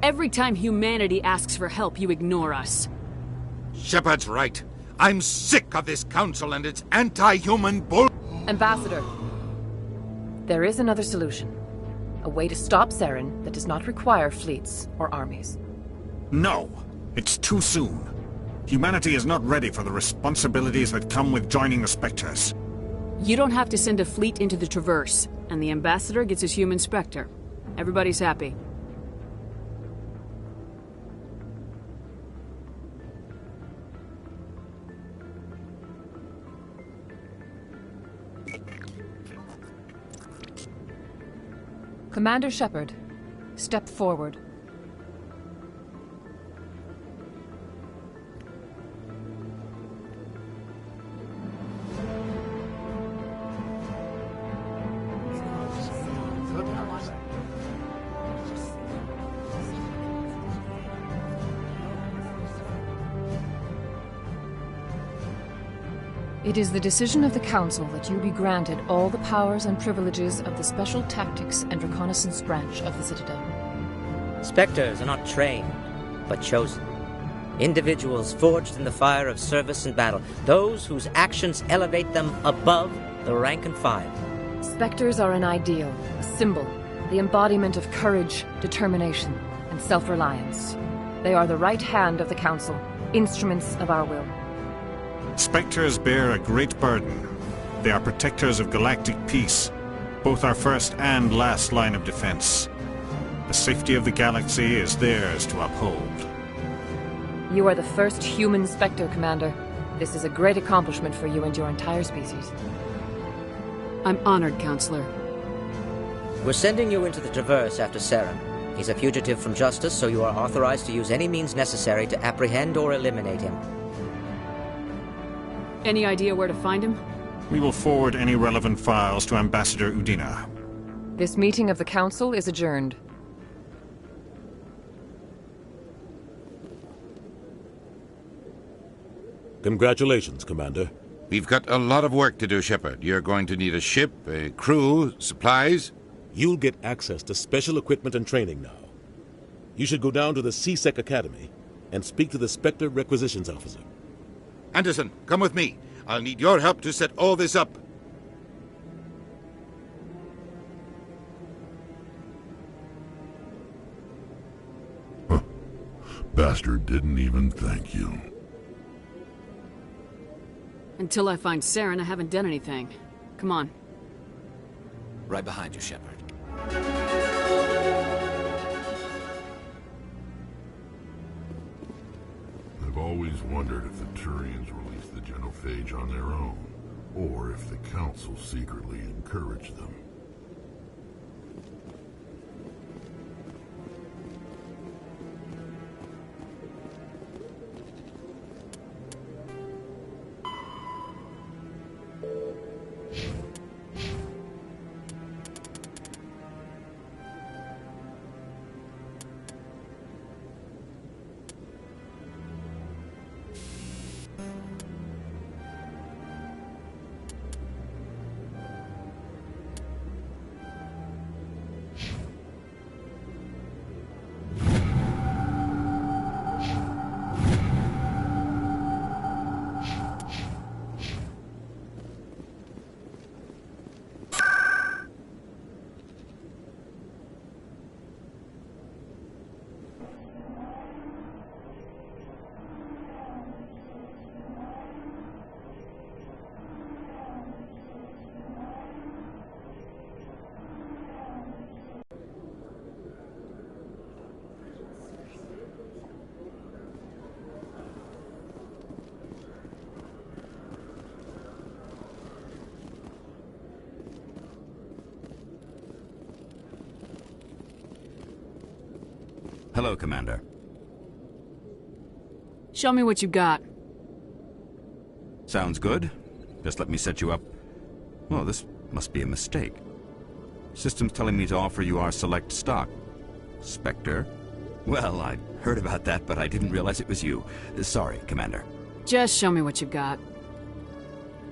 Speaker 3: Every time humanity asks for help, you ignore us.
Speaker 22: Shepard's right. I'm sick of this council and its anti-human bull...
Speaker 26: Ambassador, there is another solution. A way to stop Saren that does not require fleets or armies.
Speaker 25: No, it's too soon. Humanity is not ready for the responsibilities that come with joining the Spectres.
Speaker 3: You don't have to send a fleet into the Traverse, and the Ambassador gets his human Spectre. Everybody's happy.
Speaker 26: Commander Shepard, step forward. It is the decision of the Council that you be granted all the powers and privileges of the Special Tactics and Reconnaissance Branch of the Citadel.
Speaker 27: Spectres are not trained, but chosen. Individuals forged in the fire of service and battle, those whose actions elevate them above the rank and file.
Speaker 26: Spectres are an ideal, a symbol, the embodiment of courage, determination, and self-reliance. They are the right hand of the Council, instruments of our will.
Speaker 25: Spectres bear a great burden. They are protectors of galactic peace, both our first and last line of defense. The safety of the galaxy is theirs to uphold.
Speaker 26: You are the first human Spectre, Commander. This is a great accomplishment for you and your entire species.
Speaker 3: I'm honored, Counselor.
Speaker 27: We're sending you into the Traverse after Saren. He's a fugitive from justice, so you are authorized to use any means necessary to apprehend or eliminate him.
Speaker 3: Any idea where to find him?
Speaker 25: We will forward any relevant files to Ambassador Udina.
Speaker 26: This meeting of the Council is adjourned.
Speaker 4: Congratulations, Commander.
Speaker 24: We've got a lot of work to do, Shepard. You're going to need a ship, a crew, supplies.
Speaker 4: You'll get access to special equipment and training now. You should go down to the C-Sec Academy and speak to the Spectre Requisitions Officer.
Speaker 22: Anderson, come with me. I'll need your help to set all this up.
Speaker 13: Bastard didn't even thank you.
Speaker 3: Until I find Saren, I haven't done anything. Come on.
Speaker 6: Right behind you, Shepard.
Speaker 13: I've always wondered if the Turians released the genophage on their own, or if the Council secretly encouraged them.
Speaker 5: Hello, Commander.
Speaker 3: Show me what you got.
Speaker 5: Sounds good. Just let me set you up. Oh, this must be a mistake. System's telling me to offer you our select stock. Spectre? Well, I heard about that, but I didn't realize it was you. Sorry, Commander.
Speaker 3: Just show me what you got.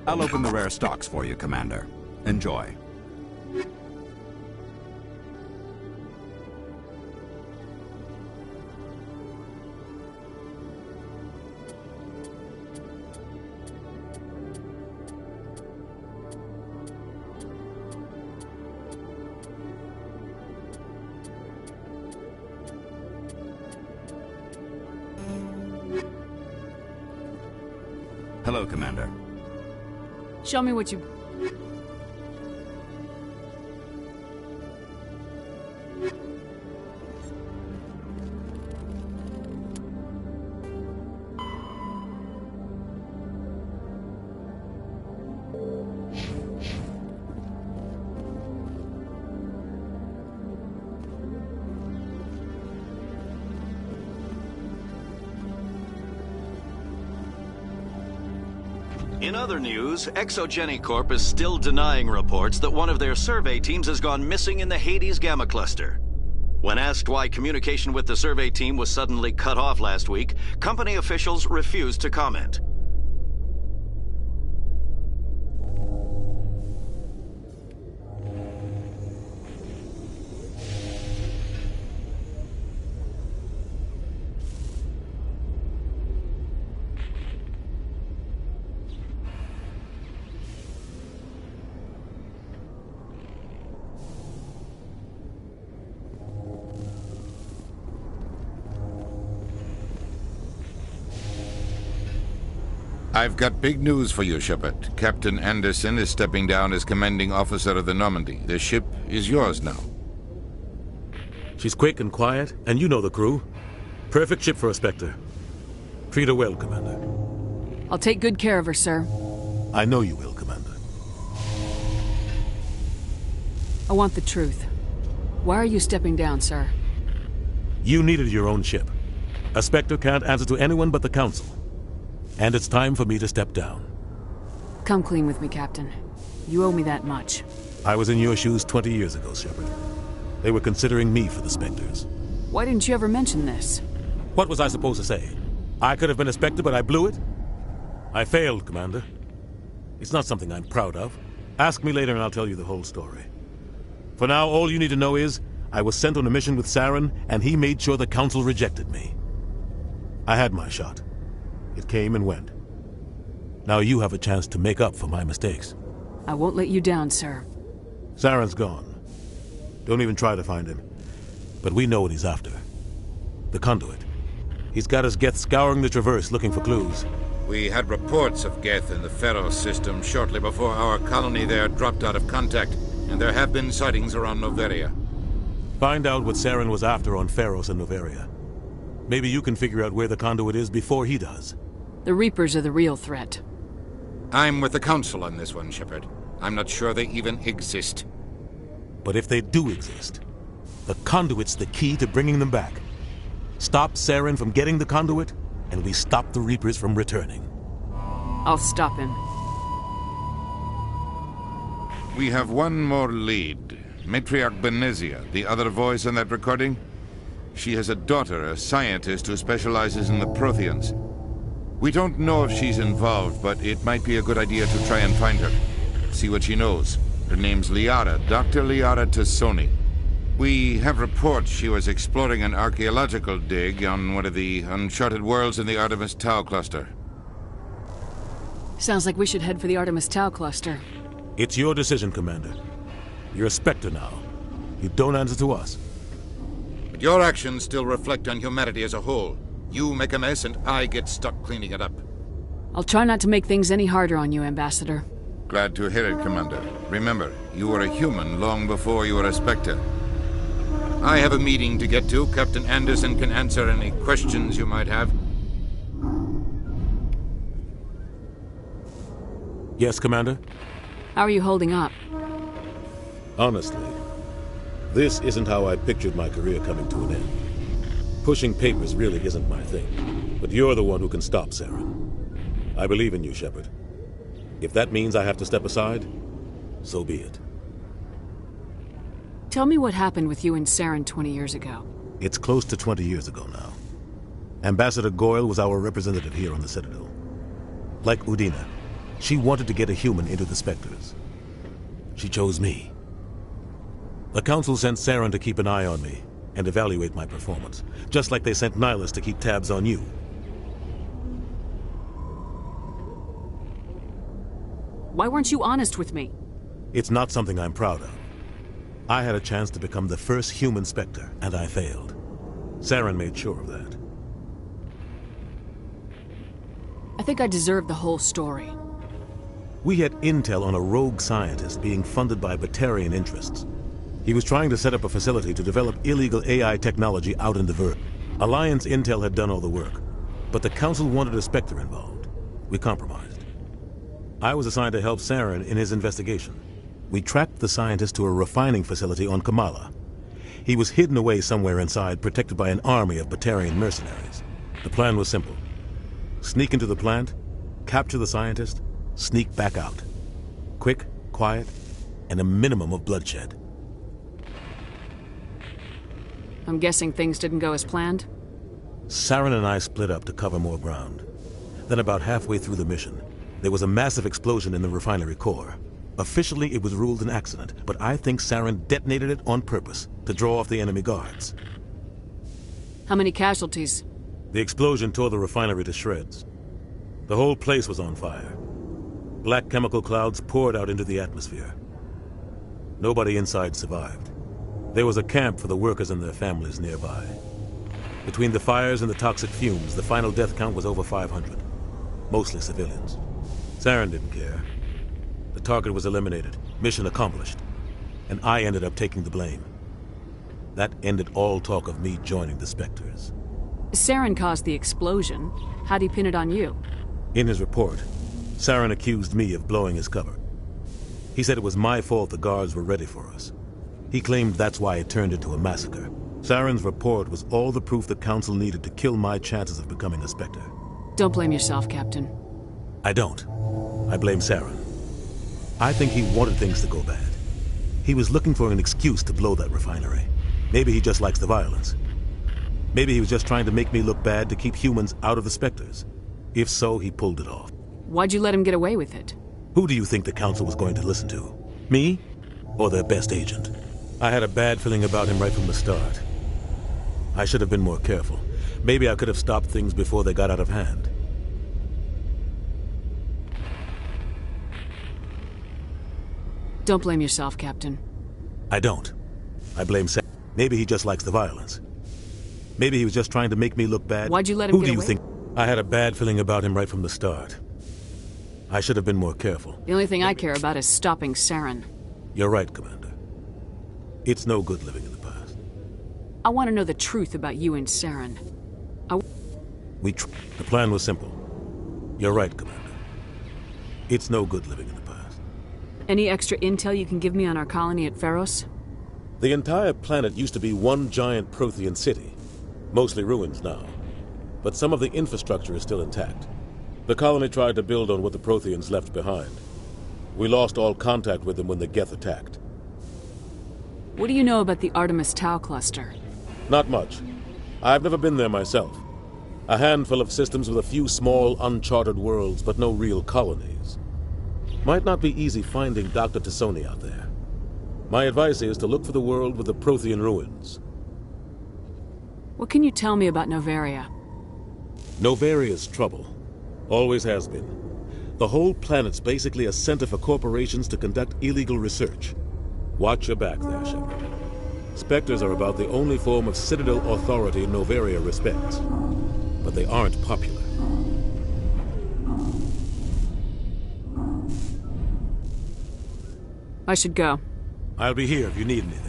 Speaker 5: I'll open the rare stocks for you, Commander. Enjoy. Hello, Commander.
Speaker 3: Show me what you...
Speaker 18: In other news, Exogeny Corp is still denying reports that one of their survey teams has gone missing in the Hades Gamma Cluster. When asked why communication with the survey team was suddenly cut off last week, company officials refused to comment.
Speaker 24: I've got big news for you, Shepard. Captain Anderson is stepping down as commanding officer of the Normandie. The ship is yours now.
Speaker 4: She's quick and quiet, and you know the crew. Perfect ship for a Spectre. Treat her well, Commander.
Speaker 3: I'll take good care of her, sir.
Speaker 4: I know you will, Commander.
Speaker 3: I want the truth. Why are you stepping down, sir?
Speaker 4: You needed your own ship. A Spectre can't answer to anyone but the Council. And it's time for me to step down.
Speaker 3: Come clean with me, Captain. You owe me that much.
Speaker 4: I was in your shoes 20 years ago, Shepard. They were considering me for the Spectres.
Speaker 3: Why didn't you ever mention this?
Speaker 4: What was I supposed to say? I could have been a Spectre, but I blew it? I failed, Commander. It's not something I'm proud of. Ask me later and I'll tell you the whole story. For now, all you need to know is, I was sent on a mission with Saren, and he made sure the Council rejected me. I had my shot. It came and went. Now you have a chance to make up for my mistakes.
Speaker 3: I won't let you down, sir.
Speaker 4: Saren's gone. Don't even try to find him. But we know what he's after. The conduit. He's got his Geth scouring the Traverse looking for clues.
Speaker 24: We had reports of Geth in the Pharaoh system shortly before our colony there dropped out of contact, and there have been sightings around Noveria.
Speaker 4: Find out what Saren was after on Pharos and Noveria. Maybe you can figure out where the conduit is before he does.
Speaker 3: The Reapers are the real threat.
Speaker 24: I'm with the Council on this one, Shepard. I'm not sure they even exist.
Speaker 4: But if they do exist, the conduit's the key to bringing them back. Stop Saren from getting the conduit, and we stop the Reapers from returning.
Speaker 3: I'll stop him.
Speaker 24: We have one more lead. Matriarch Benezia, the other voice in that recording. She has a daughter, a scientist who specializes in the Protheans. We don't know if she's involved, but it might be a good idea to try and find her. See what she knows. Her name's Liara, Dr. Liara Tassoni. We have reports she was exploring an archaeological dig on one of the uncharted worlds in the Artemis Tau cluster.
Speaker 3: Sounds like we should head for the Artemis Tau cluster.
Speaker 4: It's your decision, Commander. You're a Spectre now. You don't answer to us.
Speaker 24: But your actions still reflect on humanity as a whole. You make a mess and I get stuck cleaning it up.
Speaker 3: I'll try not to make things any harder on you, Ambassador.
Speaker 24: Glad to hear it, Commander. Remember, you were a human long before you were a Spectre. I have a meeting to get to. Captain Anderson can answer any questions you might have.
Speaker 4: Yes, Commander?
Speaker 3: How are you holding up?
Speaker 4: Honestly, this isn't how I pictured my career coming to an end. Pushing papers really isn't my thing, but you're the one who can stop Saren. I believe in you, Shepard. If that means I have to step aside, so be it.
Speaker 3: Tell me what happened with you and Saren 20 years ago.
Speaker 4: It's close to 20 years ago now. Ambassador Goyle was our representative here on the Citadel. Like Udina, she wanted to get a human into the Spectres. She chose me. The Council sent Saren to keep an eye on me and evaluate my performance, just like they sent Nihilus to keep tabs on you.
Speaker 3: Why weren't you honest with me?
Speaker 4: It's not something I'm proud of. I had a chance to become the first human Spectre, and I failed. Saren made sure of that.
Speaker 3: I think I deserve the whole story.
Speaker 4: We had intel on a rogue scientist being funded by Batarian interests. He was trying to set up a facility to develop illegal AI technology out in the Verge. Alliance intel had done all the work, but the Council wanted a Spectre involved. We compromised. I was assigned to help Saren in his investigation. We tracked the scientist to a refining facility on Kamala. He was hidden away somewhere inside, protected by an army of Batarian mercenaries. The plan was simple. Sneak into the plant, capture the scientist, Sneak back out. Quick, quiet, and a minimum of bloodshed.
Speaker 3: I'm guessing things didn't go as planned?
Speaker 4: Saren and I split up to cover more ground. Then about halfway through the mission, there was a massive explosion in the refinery core. Officially, it was ruled an accident, but I think Saren detonated it on purpose to draw off the enemy guards.
Speaker 3: How many casualties?
Speaker 4: The explosion tore the refinery to shreds. The whole place was on fire. Black chemical clouds poured out into the atmosphere. Nobody inside survived. There was a camp for the workers and their families nearby. Between the fires and the toxic fumes, the final death count was over 500. Mostly civilians. Saren didn't care. The target was eliminated, mission accomplished, and I ended up taking the blame. That ended all talk of me joining the Spectres.
Speaker 3: Saren caused the explosion. How'd he pin it on you?
Speaker 4: In his report, Saren accused me of blowing his cover. He said it was my fault the guards were ready for us. He claimed that's why it turned into a massacre. Saren's report was all the proof the Council needed to kill my chances of becoming a Spectre.
Speaker 3: Don't blame yourself, Captain.
Speaker 4: I don't. I blame Saren. I think he wanted things to go bad. He was looking for an excuse to blow that refinery. Maybe he just likes the violence. Maybe he was just trying to make me look bad to keep humans out of the Spectres. If so, he pulled it off.
Speaker 3: Why'd you let him get away with it?
Speaker 4: Who do you think the Council was going to listen to? Me? Or their best agent? I had a bad feeling about him right from the start. I should have been more careful. Maybe I could have stopped things before they got out of hand.
Speaker 3: Don't blame yourself, Captain.
Speaker 4: I don't. I blame Sam. Maybe he just likes the violence. Maybe he was just trying to make me look bad.
Speaker 3: Why'd you let him
Speaker 4: get away? Who do you think?
Speaker 3: I
Speaker 4: had a bad feeling about him right from the start. I should have been more careful.
Speaker 3: The only thing I care about is stopping Saren.
Speaker 4: You're right, Commander. It's no good living in the past.
Speaker 3: I want to know the truth about you and Saren.
Speaker 4: The plan was simple. You're right, Commander. It's no good living in the past.
Speaker 3: Any extra intel you can give me on our colony at Pharos?
Speaker 4: The entire planet used to be one giant Prothean city. Mostly ruins now. But some of the infrastructure is still intact. The colony tried to build on what the Protheans left behind. We lost all contact with them when the Geth attacked.
Speaker 3: What do you know about the Artemis Tau cluster?
Speaker 4: Not much. I've never been there myself. A handful of systems with a few small, uncharted worlds, but no real colonies. Might not be easy finding Dr. Tassoni out there. My advice is to look for the world with the Prothean ruins.
Speaker 3: What can you tell me about Novaria?
Speaker 4: Novaria's trouble. Always has been. The whole planet's basically a center for corporations to conduct illegal research. Watch your back there, Shepard. Spectres are about the only form of Citadel authority Novaria respects. But they aren't popular.
Speaker 3: I should go.
Speaker 4: I'll be here if you need anything.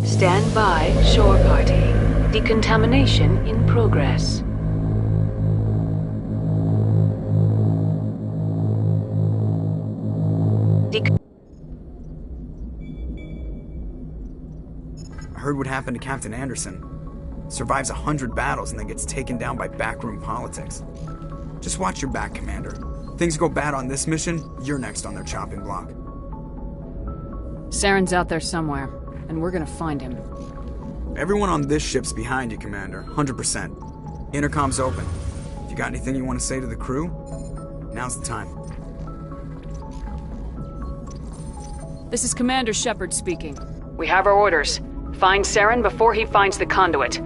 Speaker 26: Stand by, shore party. Decontamination in progress.
Speaker 1: I heard what happened to Captain Anderson. Survives 100 battles and then gets taken down by backroom politics. Just watch your back, Commander. Things go bad on this mission, you're next on their chopping block.
Speaker 3: Saren's out there somewhere, and we're gonna find him.
Speaker 1: Everyone on this ship's behind you, Commander. 100%. Intercom's open. If you got anything you want to say to the crew, now's the time.
Speaker 3: This is Commander Shepard speaking. We have our orders. Find Saren before he finds the conduit.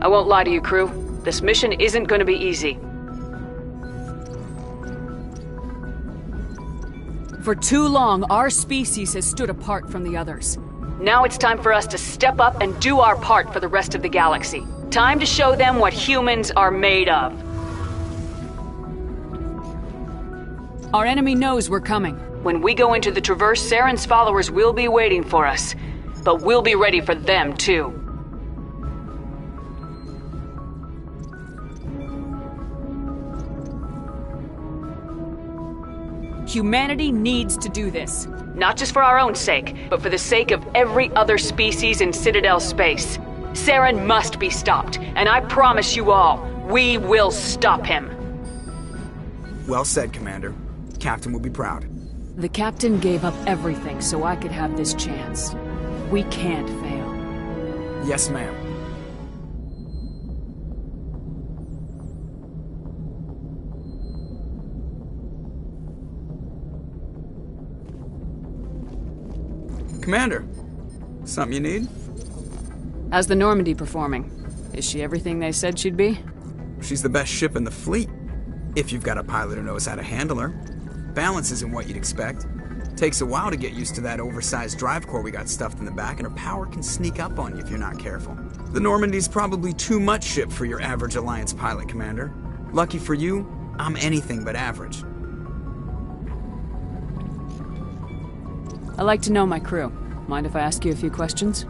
Speaker 3: I won't lie to you, crew. This mission isn't going to be easy. For too long, our species has stood apart from the others. Now it's time for us to step up and do our part for the rest of the galaxy. Time to show them what humans are made of. Our enemy knows we're coming. When we go into the Traverse, Saren's followers will be waiting for us. But we'll be ready for them, too. Humanity needs to do this. Not just for our own sake, but for the sake of every other species in Citadel space. Saren must be stopped, and I promise you all, we will stop him.
Speaker 1: Well said, Commander. Captain will be proud.
Speaker 3: The Captain gave up everything so I could have this chance. We can't fail.
Speaker 1: Yes, ma'am. Commander, something you need?
Speaker 3: How's the Normandy performing? Is she everything they said she'd be?
Speaker 1: She's the best ship in the fleet, if you've got a pilot who knows how to handle her. Balance isn't what you'd expect. Takes a while to get used to that oversized drive core we got stuffed in the back, and her power can sneak up on you if you're not careful. The Normandy's probably too much ship for your average Alliance pilot, Commander. Lucky for you, I'm anything but average.
Speaker 3: I like to know my crew. Mind if I ask you a few questions?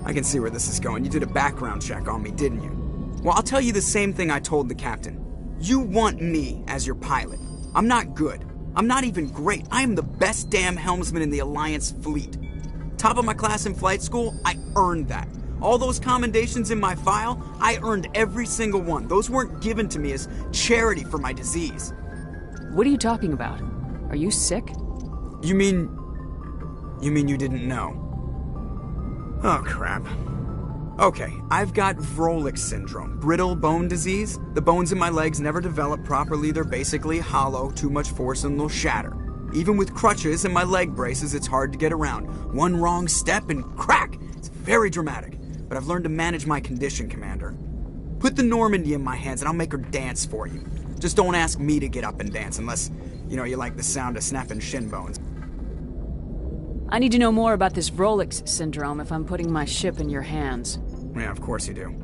Speaker 1: I can see where this is going. You did a background check on me, didn't you? Well, I'll tell you the same thing I told the captain. You want me as your pilot. I'm not good. I'm not even great. I am the best damn helmsman in the Alliance fleet. Top of my class in flight school, I earned that. All those commendations in my file, I earned every single one. Those weren't given to me as charity for my disease.
Speaker 3: What are you talking about? Are you sick?
Speaker 1: You mean you didn't know? Oh, crap. Okay, I've got Vrolich syndrome, brittle bone disease. The bones in my legs never develop properly. They're basically hollow, too much force and they'll shatter. Even with crutches and my leg braces, it's hard to get around. One wrong step and crack! It's very dramatic. But I've learned to manage my condition, Commander. Put the Normandy in my hands and I'll make her dance for you. Just don't ask me to get up and dance unless, you like the sound of snapping shin bones.
Speaker 3: I need to know more about this Vrolich syndrome if I'm putting my ship in your hands.
Speaker 1: Yeah, of course you do.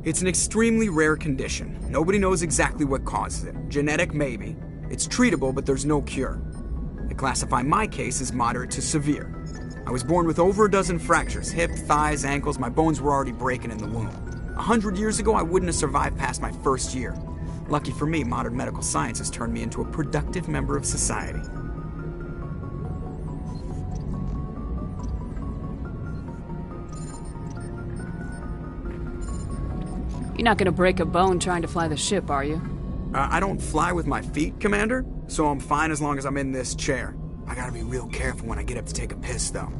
Speaker 1: It's an extremely rare condition. Nobody knows exactly what causes it. Genetic, maybe. It's treatable, but there's no cure. They classify my case as moderate to severe. I was born with over a dozen fractures, hip, thighs, ankles. My bones were already breaking in the womb. 100 years ago, I wouldn't have survived past my first year. Lucky for me, modern medical science has turned me into a productive member of society.
Speaker 3: You're not gonna break a bone trying to fly the ship, are you?
Speaker 1: I don't fly with my feet, Commander, so I'm fine as long as I'm in this chair. I gotta be real careful when I get up to take a piss, though.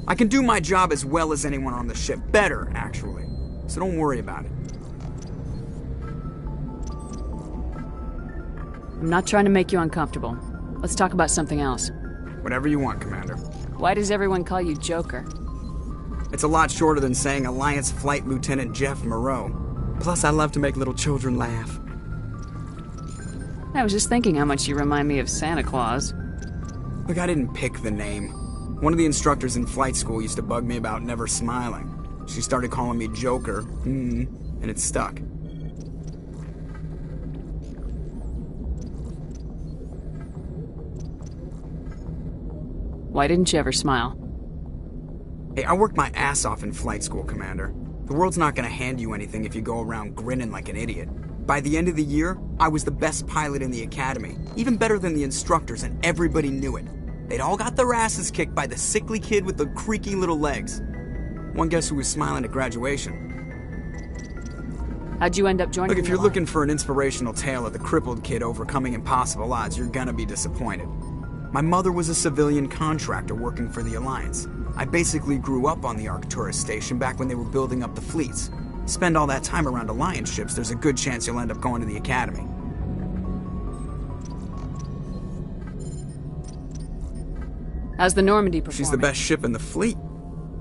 Speaker 1: I can do my job as well as anyone on the ship. Better, actually. So don't worry about it.
Speaker 3: I'm not trying to make you uncomfortable. Let's talk about something else.
Speaker 1: Whatever you want, Commander.
Speaker 3: Why does everyone call you Joker?
Speaker 1: It's a lot shorter than saying Alliance Flight Lieutenant Jeff Moreau. Plus, I love to make little children laugh.
Speaker 3: I was just thinking how much you remind me of Santa Claus.
Speaker 1: Look, I didn't pick the name. One of the instructors in flight school used to bug me about never smiling. She started calling me Joker, and it stuck.
Speaker 3: Why didn't you ever smile?
Speaker 1: Hey, I worked my ass off in flight school, Commander. The world's not gonna hand you anything if you go around grinning like an idiot. By the end of the year, I was the best pilot in the academy, even better than the instructors, and everybody knew it. They'd all got their asses kicked by the sickly kid with the creaky little legs. One guess who was smiling at graduation?
Speaker 3: How'd you end up joining
Speaker 1: Look, if you're looking for an inspirational tale of the crippled kid overcoming impossible odds, you're gonna be disappointed. My mother was a civilian contractor working for the Alliance. I basically grew up on the Arcturus station back when they were building up the fleets. Spend all that time around Alliance ships, there's a good chance you'll end up going to the Academy.
Speaker 3: How's the Normandy performing?
Speaker 1: She's the best ship in the fleet,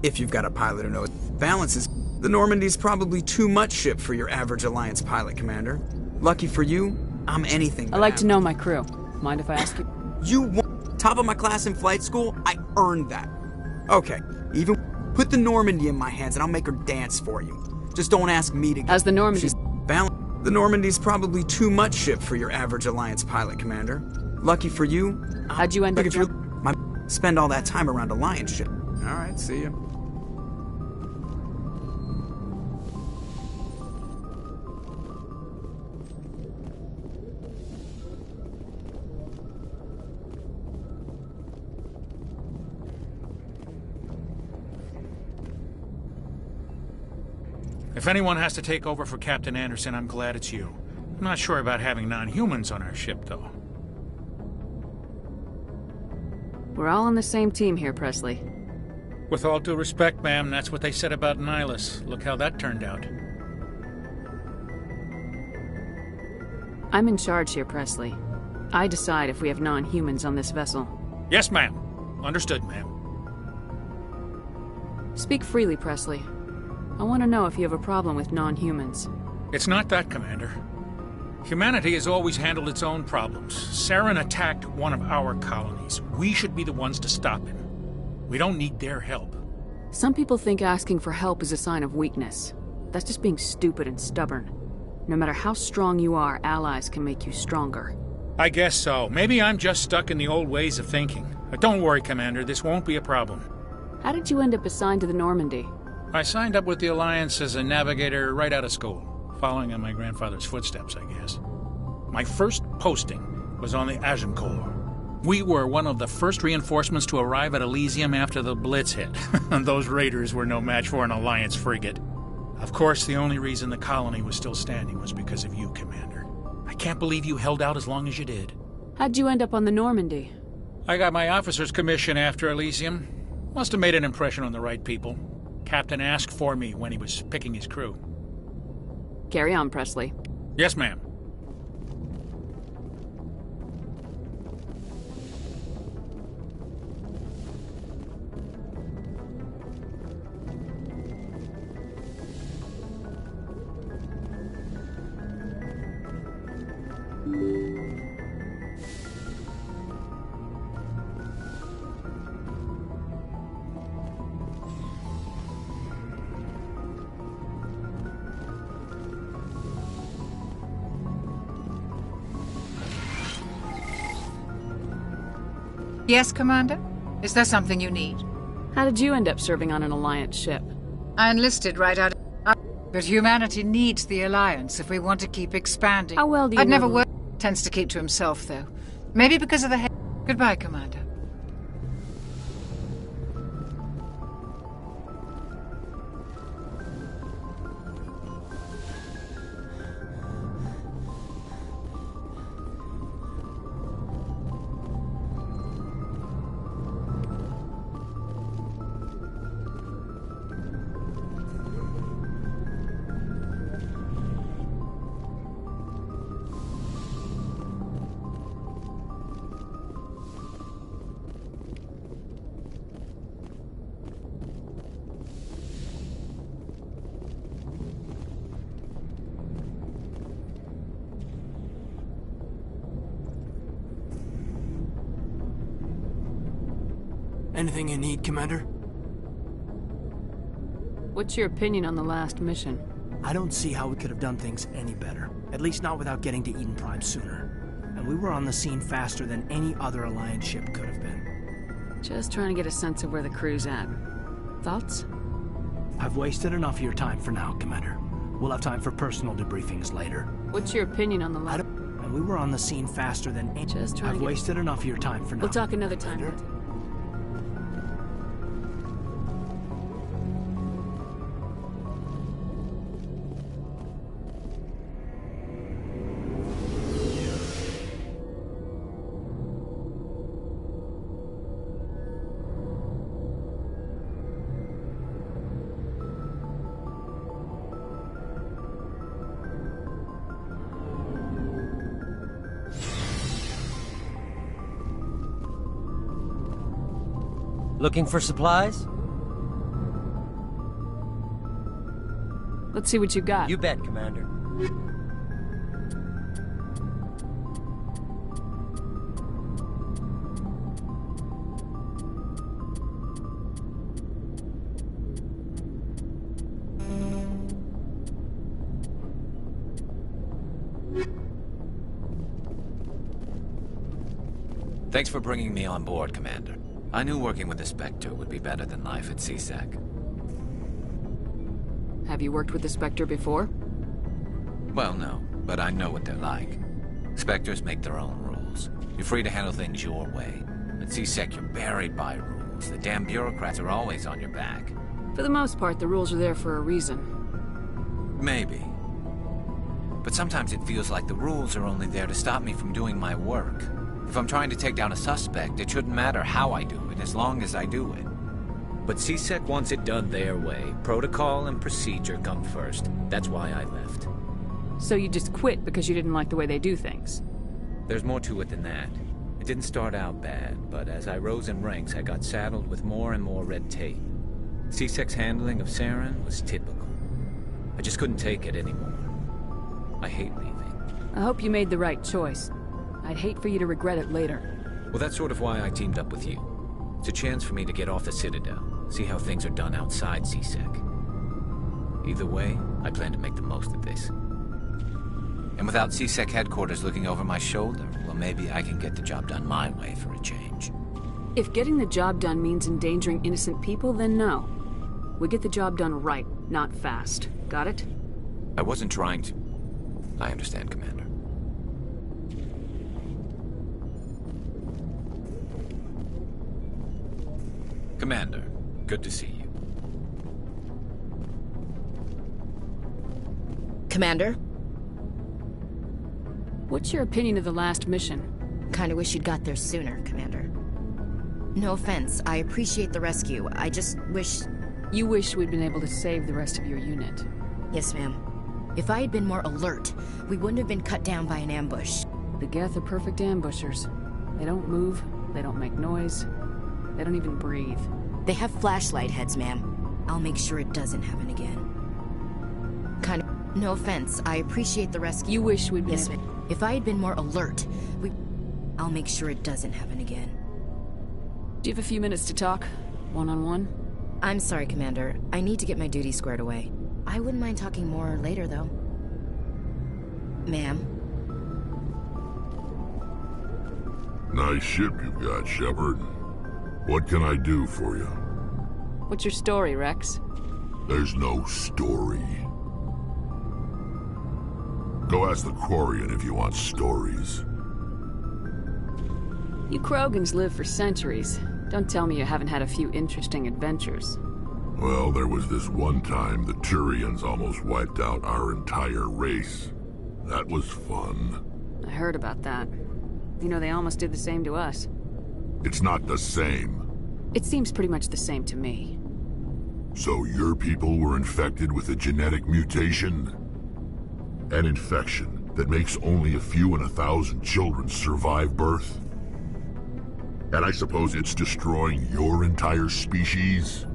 Speaker 1: if you've got a pilot who knows balances. The Normandy's probably too much ship for your average Alliance pilot, Commander. Lucky for you, I'm anything but
Speaker 3: I like
Speaker 1: average.
Speaker 3: to know my crew. Mind if I ask you?
Speaker 1: You want top of my class in flight school? I earned that. Okay, even put the Normandy in my hands and I'll make her dance for you. Just don't ask me to get...
Speaker 3: How's the Normandy?
Speaker 1: The Normandy's probably too much ship for your average Alliance pilot, Commander. Lucky for you...
Speaker 3: How'd you end up...
Speaker 1: Spend all that time around Alliance ship. Alright, see ya.
Speaker 7: If anyone has to take over for Captain Anderson, I'm glad it's you. I'm not sure about having non-humans on our ship, though.
Speaker 26: We're all on the same team here, Presley.
Speaker 7: With all due respect, ma'am, that's what they said about Nihilus. Look how that turned out.
Speaker 26: I'm in charge here, Presley. I decide if we have non-humans on this vessel.
Speaker 7: Yes, ma'am. Understood, ma'am.
Speaker 26: Speak freely, Presley. I want to know if you have a problem with non-humans.
Speaker 7: It's not that, Commander. Humanity has always handled its own problems. Saren attacked one of our colonies. We should be the ones to stop him. We don't need their help.
Speaker 26: Some people think asking for help is a sign of weakness. That's just being stupid and stubborn. No matter how strong you are, allies can make you stronger.
Speaker 7: I guess so. Maybe I'm just stuck in the old ways of thinking. But don't worry, Commander. This won't be a problem.
Speaker 26: How did you end up assigned to the Normandie?
Speaker 7: I signed up with the Alliance as a navigator right out of school, following in my grandfather's footsteps, I guess. My first posting was on the Agincourt. We were one of the first reinforcements to arrive at Elysium after the Blitz hit. Those raiders were no match for an Alliance frigate. Of course, the only reason the colony was still standing was because of you, Commander. I can't believe you held out as long as you did.
Speaker 26: How'd you end up on the Normandie?
Speaker 7: I got my officer's commission after Elysium. Must have made an impression on the right people. Captain asked for me when he was picking his crew.
Speaker 26: Carry on, Presley.
Speaker 7: Yes, ma'am.
Speaker 8: Yes, Commander? Is there something you need?
Speaker 26: How did you end up serving on an Alliance ship?
Speaker 8: I enlisted right out of... But humanity needs the Alliance if we want to keep expanding.
Speaker 26: How well do you
Speaker 8: I'd never
Speaker 26: know
Speaker 8: work... Tends to keep to himself, though. Maybe because of the... Goodbye, Commander.
Speaker 9: Anything you need, Commander?
Speaker 26: What's your opinion on the last mission?
Speaker 9: I don't see how we could have done things any better. At least not without getting to Eden Prime sooner. And we were on the scene faster than any other Alliance ship could have been.
Speaker 26: Just trying to get a sense of where the crew's at. Thoughts?
Speaker 9: I've wasted enough of your time for now, Commander. We'll have time for personal debriefings later.
Speaker 26: What's your opinion on the last...
Speaker 9: And we were on the scene faster than any...
Speaker 26: Just trying
Speaker 9: I've wasted enough of your time for now.
Speaker 26: We'll talk another time.
Speaker 9: Commander.
Speaker 12: Looking for supplies?
Speaker 26: Let's see what you got.
Speaker 12: You bet, Commander.
Speaker 6: Thanks for bringing me on board, Commander. I knew working with the Spectre would be better than life at CSEC.
Speaker 26: Have you worked with the Spectre before?
Speaker 6: Well, no, but I know what they're like. Spectres make their own rules. You're free to handle things your way. At CSEC, you're buried by rules. The damn bureaucrats are always on your back.
Speaker 26: For the most part, the rules are there for a reason.
Speaker 6: Maybe. But sometimes it feels like the rules are only there to stop me from doing my work. If I'm trying to take down a suspect, it shouldn't matter how I do it, as long as I do it.
Speaker 2: But CSEC wants it done their way. Protocol and procedure come first. That's why I left.
Speaker 3: So you just quit because you didn't like the way they do things?
Speaker 2: There's more to it than that. It didn't start out bad, but as I rose in ranks, I got saddled with more and more red tape. CSEC's handling of Saren was typical. I just couldn't take it anymore. I hate leaving.
Speaker 3: I hope you made the right choice. I'd hate for you to regret it later.
Speaker 2: Well, that's sort of why I teamed up with you. It's a chance for me to get off the Citadel, see how things are done outside CSEC. Either way, I plan to make the most of this.
Speaker 6: And without CSEC headquarters looking over my shoulder, well, maybe I can get the job done my way for a change.
Speaker 3: If getting the job done means endangering innocent people, then no. We get the job done right, not fast. Got it?
Speaker 6: I wasn't trying to... I understand, Commander. Commander, good to see you.
Speaker 10: Commander?
Speaker 3: What's your opinion of the last mission?
Speaker 10: Kinda wish you'd got there sooner, Commander. No offense, I appreciate the rescue. I just wish...
Speaker 3: You wish we'd been able to save the rest of your unit.
Speaker 10: Yes, ma'am. If I had been more alert, we wouldn't have been cut down by an ambush.
Speaker 3: The Geth are perfect ambushers. They don't move, they don't make noise, they don't even breathe.
Speaker 10: They have flashlight heads, ma'am. I'll make sure it doesn't happen again. No offense, I appreciate the rescue.
Speaker 3: You wish we'd been
Speaker 10: Yes, ma'am. If I had been more alert, I'll make sure it doesn't happen again.
Speaker 3: Do you have a few minutes to talk? One-on-one?
Speaker 10: I'm sorry, Commander. I need to get my duty squared away. I wouldn't mind talking more later, though. Ma'am?
Speaker 13: Nice ship you got, Shepard. What can I do for you?
Speaker 3: What's your story, Rex?
Speaker 13: There's no story. Go ask the Quarian if you want stories.
Speaker 3: You Krogans live for centuries. Don't tell me you haven't had a few interesting adventures.
Speaker 13: Well, there was this one time the Turians almost wiped out our entire race. That was fun.
Speaker 3: I heard about that. You know, they almost did the same to us.
Speaker 13: It's not the same.
Speaker 3: It seems pretty much the same to me.
Speaker 13: So your people were infected with a genetic mutation? An infection that makes only a few in 1,000 children survive birth? And I suppose it's destroying your entire species?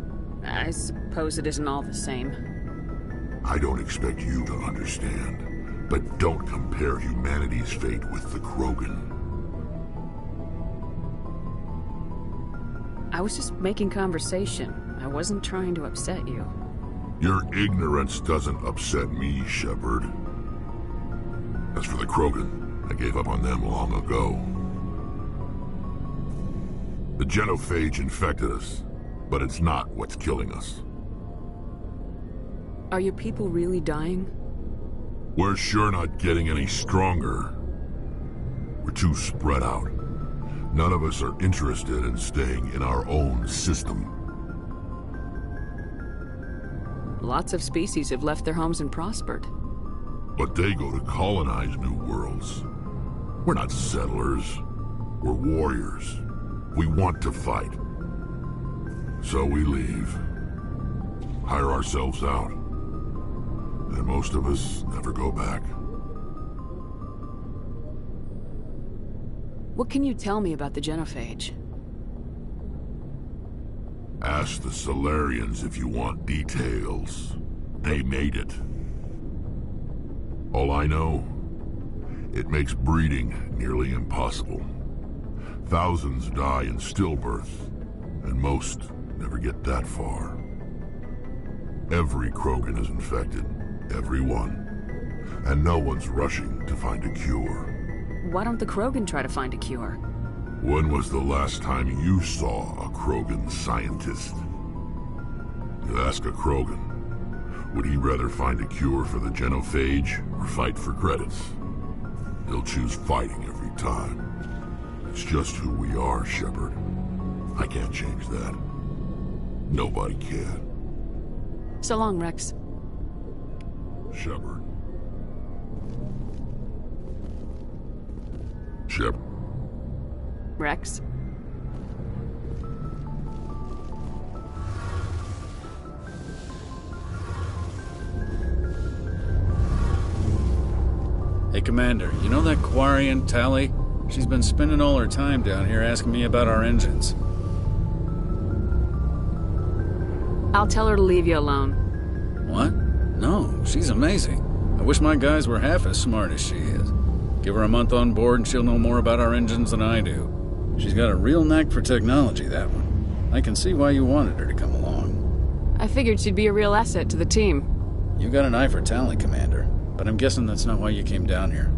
Speaker 3: I suppose it isn't all the same.
Speaker 13: I don't expect you to understand, but don't compare humanity's fate with the Krogan.
Speaker 3: I was just making conversation. I wasn't trying to upset you.
Speaker 13: Your ignorance doesn't upset me, Shepard. As for the Krogan, I gave up on them long ago. The genophage infected us, but it's not what's killing us.
Speaker 3: Are your people really dying?
Speaker 13: We're sure not getting any stronger. We're too spread out. None of us are interested in staying in our own system.
Speaker 3: Lots of species have left their homes and prospered.
Speaker 13: But they go to colonize new worlds. We're not settlers. We're warriors. We want to fight. So we leave. Hire ourselves out. And most of us never go back.
Speaker 3: What can you tell me about the genophage?
Speaker 13: Ask the Solarians if you want details. They made it. All I know, it makes breeding nearly impossible. Thousands die in stillbirth, and most never get that far. Every Krogan is infected, every one, and no one's rushing to find a cure.
Speaker 3: Why don't the Krogan try to find a cure?
Speaker 13: When was the last time you saw a Krogan scientist? You ask a Krogan, would he rather find a cure for the genophage or fight for credits? He'll choose fighting every time. It's just who we are, Shepard. I can't change that. Nobody can.
Speaker 3: So long, Rex.
Speaker 13: Shepard. Shepard.
Speaker 3: Rex?
Speaker 7: Hey, Commander, you know that Quarian, Tally? She's been spending all her time down here asking me about our engines.
Speaker 3: I'll tell her to leave you alone.
Speaker 7: What? No, she's amazing. I wish my guys were half as smart as she is. Give her a month on board and she'll know more about our engines than I do. She's got a real knack for technology, that one. I can see why you wanted her to come along.
Speaker 3: I figured she'd be a real asset to the team.
Speaker 7: You got an eye for talent, Commander, but I'm guessing that's not why you came down here.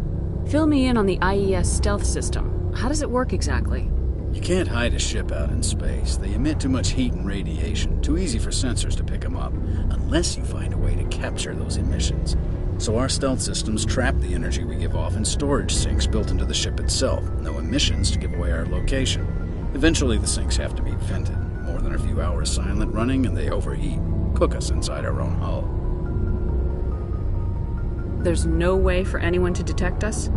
Speaker 3: Fill me in on the IES stealth system. How does it work exactly?
Speaker 7: You can't hide a ship out in space. They emit too much heat and radiation. Too easy for sensors to pick them up, unless you find a way to capture those emissions. So our stealth systems trap the energy we give off in storage sinks built into the ship itself. No emissions to give away our location. Eventually the sinks have to be vented. More than a few hours silent running and they overheat. Cook us inside our own hull.
Speaker 3: There's no way for anyone to detect us?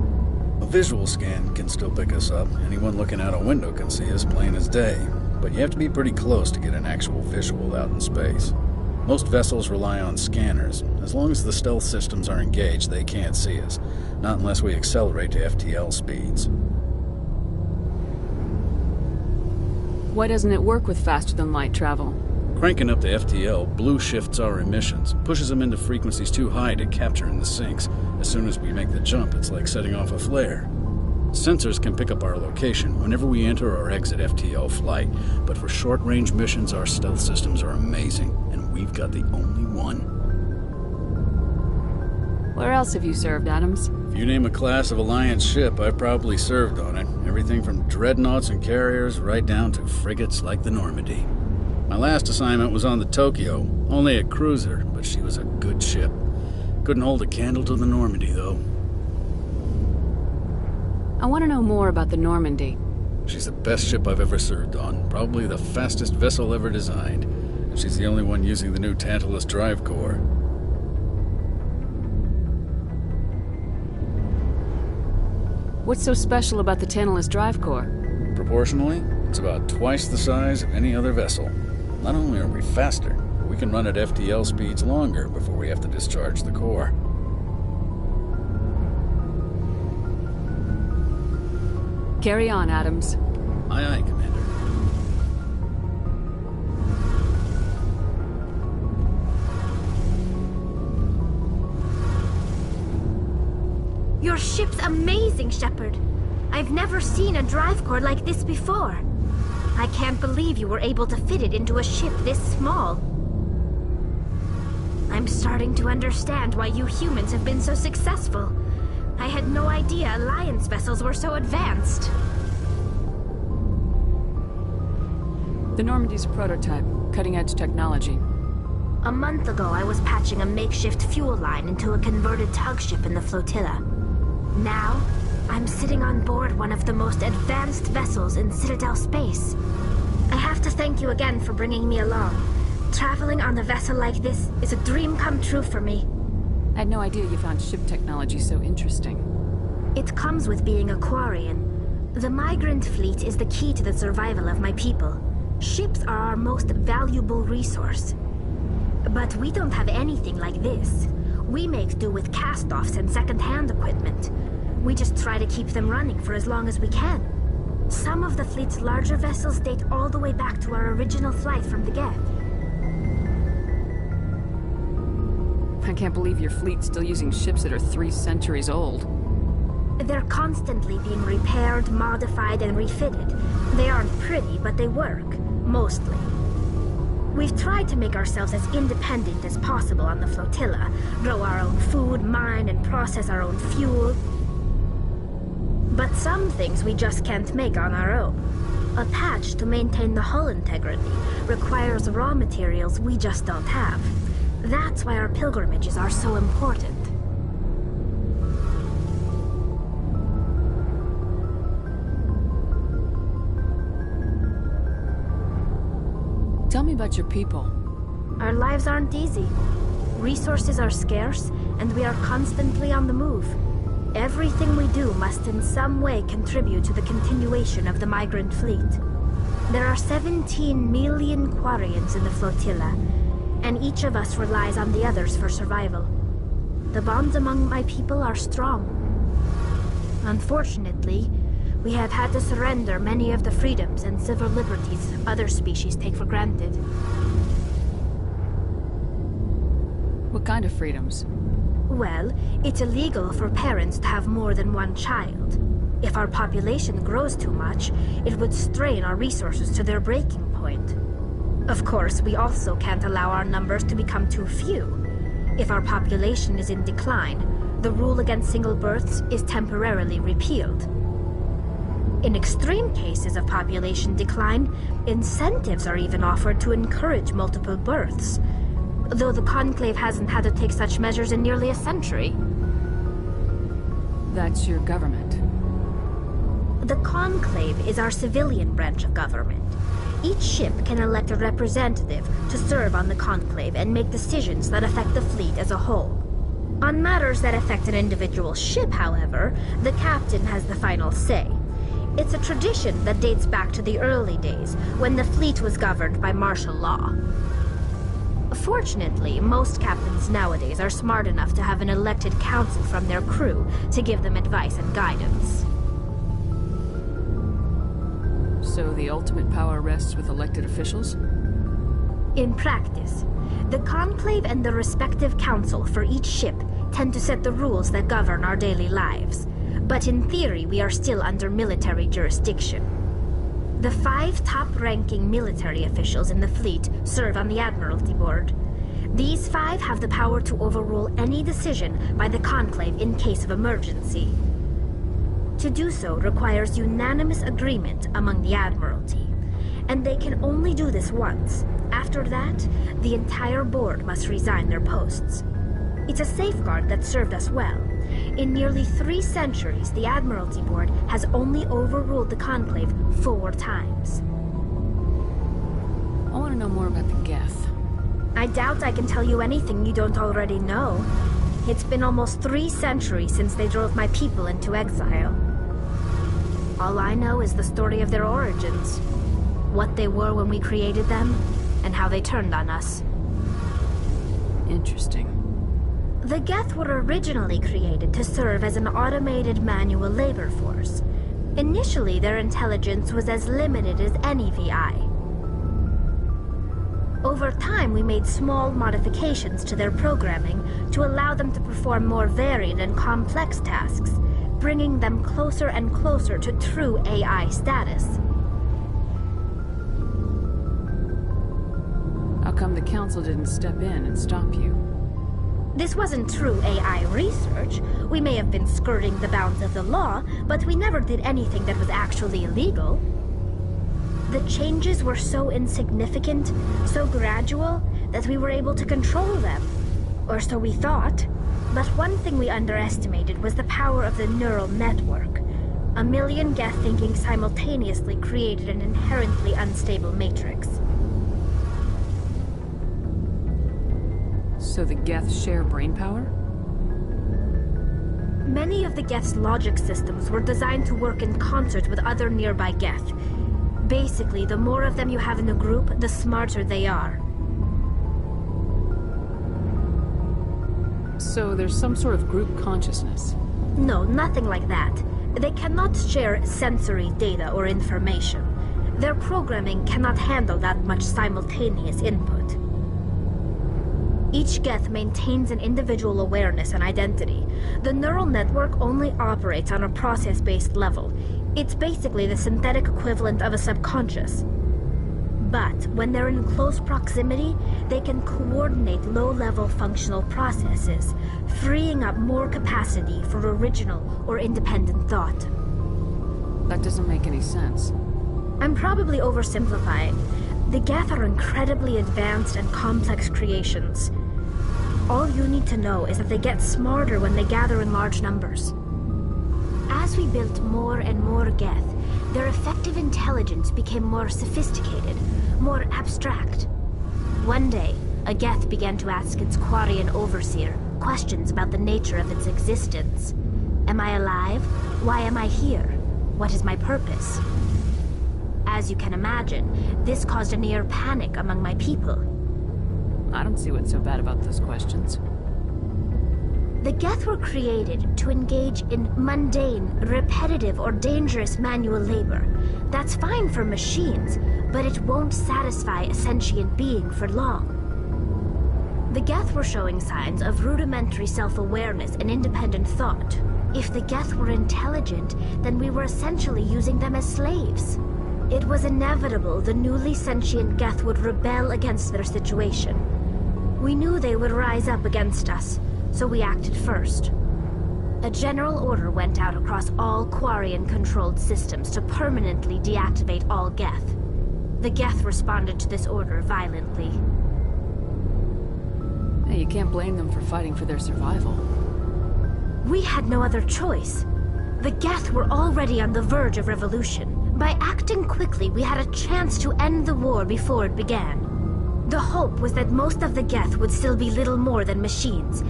Speaker 7: A visual scan can still pick us up. Anyone looking out a window can see us plain as day. But you have to be pretty close to get an actual visual out in space. Most vessels rely on scanners. As long as the stealth systems are engaged, they can't see us. Not unless we accelerate to FTL speeds.
Speaker 3: Why doesn't it work with faster-than-light travel?
Speaker 7: Cranking up the FTL blue shifts our emissions, pushes them into frequencies too high to capture in the sinks. As soon as we make the jump, it's like setting off a flare. Sensors can pick up our location whenever we enter or exit FTL flight, but for short-range missions, our stealth systems are amazing, and we've got the only one.
Speaker 3: Where else have you served, Adams?
Speaker 7: If you name a class of Alliance ship, I've probably served on it. Everything from dreadnoughts and carriers right down to frigates like the Normandie. My last assignment was on the Tokyo, only a cruiser, but she was a good ship. Couldn't hold a candle to the Normandie, though.
Speaker 3: I want to know more about the Normandie.
Speaker 7: She's the best ship I've ever served on, probably the fastest vessel ever designed. And she's the only one using the new Tantalus drive core.
Speaker 3: What's so special about the Tantalus drive core?
Speaker 7: Proportionally, it's about twice the size of any other vessel. Not only are we faster, but we can run at FTL speeds longer before we have to discharge the core.
Speaker 3: Carry on, Adams.
Speaker 7: Aye, aye, Commander.
Speaker 11: Your ship's amazing, Shepard. I've never seen a drive core like this before. I can't believe you were able to fit it into a ship this small. I'm starting to understand why you humans have been so successful. I had no idea Alliance vessels were so advanced.
Speaker 3: The Normandie's a prototype, cutting-edge technology.
Speaker 11: A month ago, I was patching a makeshift fuel line into a converted tug ship in the flotilla. Now, I'm sitting on board one of the most advanced vessels in Citadel space. I have to thank you again for bringing me along. Traveling on a vessel like this is a dream come true for me.
Speaker 3: I had no idea you found ship technology so interesting.
Speaker 11: It comes with being a Quarian. The migrant fleet is the key to the survival of my people. Ships are our most valuable resource. But we don't have anything like this. We make do with cast-offs and second-hand equipment. We just try to keep them running for as long as we can. Some of the fleet's larger vessels date all the way back to our original flight from the Geth.
Speaker 3: I can't believe your fleet's still using ships that are 3 centuries old.
Speaker 11: They're constantly being repaired, modified, and refitted. They aren't pretty, but they work. Mostly. We've tried to make ourselves as independent as possible on the flotilla. Grow our own food, mine, and process our own fuel. But some things we just can't make on our own. A patch to maintain the hull integrity requires raw materials we just don't have. That's why our pilgrimages are so important.
Speaker 3: Tell me about your people.
Speaker 11: Our lives aren't easy. Resources are scarce, and we are constantly on the move. Everything we do must in some way contribute to the continuation of the migrant fleet. There are 17 million Quarians in the flotilla, and each of us relies on the others for survival. The bonds among my people are strong. Unfortunately, we have had to surrender many of the freedoms and civil liberties other species take for granted.
Speaker 14: What kind of freedoms?
Speaker 11: Well, it's illegal for parents to have more than one child. If our population grows too much, it would strain our resources to their breaking point. Of course, we also can't allow our numbers to become too few. If our population is in decline, the rule against single births is temporarily repealed. In extreme cases of population decline, incentives are even offered to encourage multiple births, though the Conclave hasn't had to take such measures in nearly a century.
Speaker 14: That's your government.
Speaker 11: The Conclave is our civilian branch of government. Each ship can elect a representative to serve on the Conclave and make decisions that affect the fleet as a whole. On matters that affect an individual ship, however, the captain has the final say. It's a tradition that dates back to the early days, when the fleet was governed by martial law. Fortunately, most captains nowadays are smart enough to have an elected council from their crew to give them advice and guidance.
Speaker 14: So the ultimate power rests with elected officials?
Speaker 11: In practice, the Conclave and the respective council for each ship tend to set the rules that govern our daily lives. But in theory, we are still under military jurisdiction. The 5 top-ranking military officials in the fleet serve on the Admiralty Board. These 5 have the power to overrule any decision by the Conclave in case of emergency. To do so requires unanimous agreement among the Admiralty, and they can only do this once. After that, the entire board must resign their posts. It's a safeguard that served us well. In nearly 3 centuries, the Admiralty Board has only overruled the Conclave 4 times.
Speaker 14: I want to know more about the Geth.
Speaker 11: I doubt I can tell you anything you don't already know. It's been almost 3 centuries since they drove my people into exile. All I know is the story of their origins, what they were when we created them, and how they turned on us.
Speaker 14: Interesting.
Speaker 11: The Geth were originally created to serve as an automated manual labor force. Initially, their intelligence was as limited as any VI. Over time, we made small modifications to their programming to allow them to perform more varied and complex tasks, bringing them closer and closer to true AI status.
Speaker 14: How come the Council didn't step in and stop you?
Speaker 11: This wasn't true AI research. We may have been skirting the bounds of the law, but we never did anything that was actually illegal. The changes were so insignificant, so gradual, that we were able to control them. Or so we thought. But one thing we underestimated was the power of the neural network. A million Geth thinking simultaneously created an inherently unstable matrix.
Speaker 14: So the Geth share brainpower?
Speaker 11: Many of the Geth's logic systems were designed to work in concert with other nearby Geth. Basically, the more of them you have in a group, the smarter they are.
Speaker 14: So there's some sort of group consciousness?
Speaker 11: No, nothing like that. They cannot share sensory data or information. Their programming cannot handle that much simultaneous input. Each Geth maintains an individual awareness and identity. The neural network only operates on a process-based level. It's basically the synthetic equivalent of a subconscious. But when they're in close proximity, they can coordinate low-level functional processes, freeing up more capacity for original or independent thought.
Speaker 14: That doesn't make any sense.
Speaker 11: I'm probably oversimplifying. The Geth are incredibly advanced and complex creations. All you need to know is that they get smarter when they gather in large numbers. As we built more and more Geth, their effective intelligence became more sophisticated, more abstract. One day, a Geth began to ask its Quarian overseer questions about the nature of its existence. Am I alive? Why am I here? What is my purpose? As you can imagine, this caused a near panic among my people.
Speaker 14: I don't see what's so bad about those questions.
Speaker 11: The Geth were created to engage in mundane, repetitive, or dangerous manual labor. That's fine for machines, but it won't satisfy a sentient being for long. The Geth were showing signs of rudimentary self-awareness and independent thought. If the Geth were intelligent, then we were essentially using them as slaves. It was inevitable the newly sentient Geth would rebel against their situation. We knew they would rise up against us, so we acted first. A general order went out across all Quarian-controlled systems to permanently deactivate all Geth. The Geth responded to this order violently.
Speaker 14: Hey, you can't blame them for fighting for their survival.
Speaker 11: We had no other choice. The Geth were already on the verge of revolution. By acting quickly, we had a chance to end the war before it began. The hope was that most of the Geth would still be little more than machines,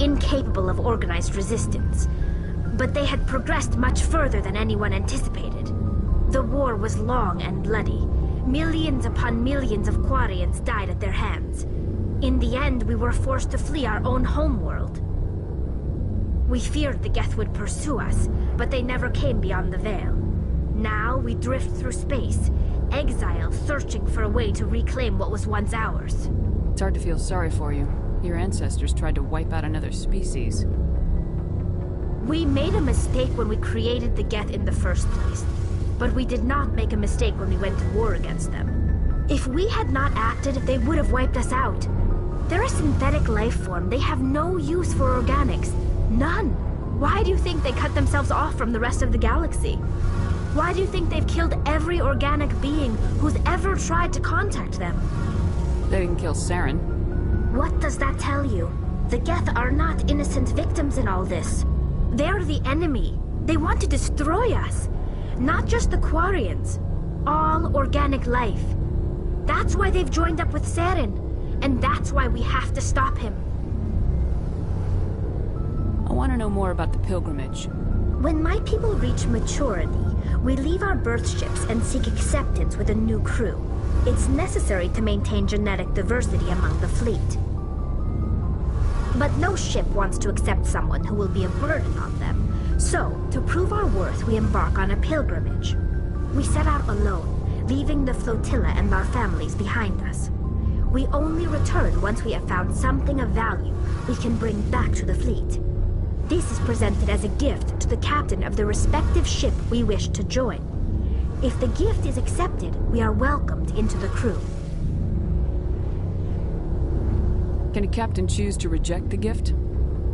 Speaker 11: incapable of organized resistance. But they had progressed much further than anyone anticipated. The war was long and bloody. Millions upon millions of Quarians died at their hands. In the end, we were forced to flee our own homeworld. We feared the Geth would pursue us, but they never came beyond the Veil. Now we drift through space, exile, searching for a way to reclaim what was once ours.
Speaker 14: It's hard to feel sorry for you. Your ancestors tried to wipe out another species.
Speaker 11: We made a mistake when we created the Geth in the first place. But we did not make a mistake when we went to war against them. If we had not acted, they would have wiped us out. They're a synthetic life form. They have no use for organics. None. Why do you think they cut themselves off from the rest of the galaxy? Why do you think they've killed every organic being who's ever tried to contact them?
Speaker 14: They didn't kill Saren.
Speaker 11: What does that tell you? The Geth are not innocent victims in all this. They're the enemy. They want to destroy us. Not just the Quarians. All organic life. That's why they've joined up with Saren. And that's why we have to stop him.
Speaker 14: I want to know more about the pilgrimage.
Speaker 11: When my people reach maturity, we leave our birth ships and seek acceptance with a new crew. It's necessary to maintain genetic diversity among the fleet. But no ship wants to accept someone who will be a burden on them. So, to prove our worth, we embark on a pilgrimage. We set out alone, leaving the flotilla and our families behind us. We only return once we have found something of value we can bring back to the fleet. This is presented as a gift to the captain of the respective ship we wish to join. If the gift is accepted, we are welcomed into the crew.
Speaker 14: Can a captain choose to reject the gift?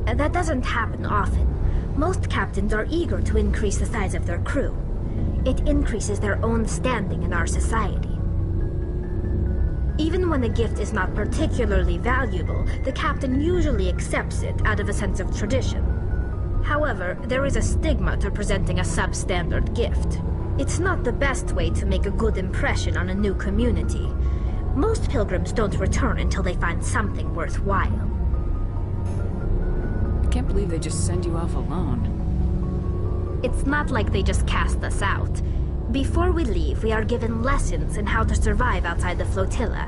Speaker 11: That doesn't happen often. Most captains are eager to increase the size of their crew. It increases their own standing in our society. Even when the gift is not particularly valuable, the captain usually accepts it out of a sense of tradition. However, there is a stigma to presenting a substandard gift. It's not the best way to make a good impression on a new community. Most pilgrims don't return until they find something worthwhile.
Speaker 14: I can't believe they just send you off alone.
Speaker 11: It's not like they just cast us out. Before we leave, we are given lessons in how to survive outside the flotilla,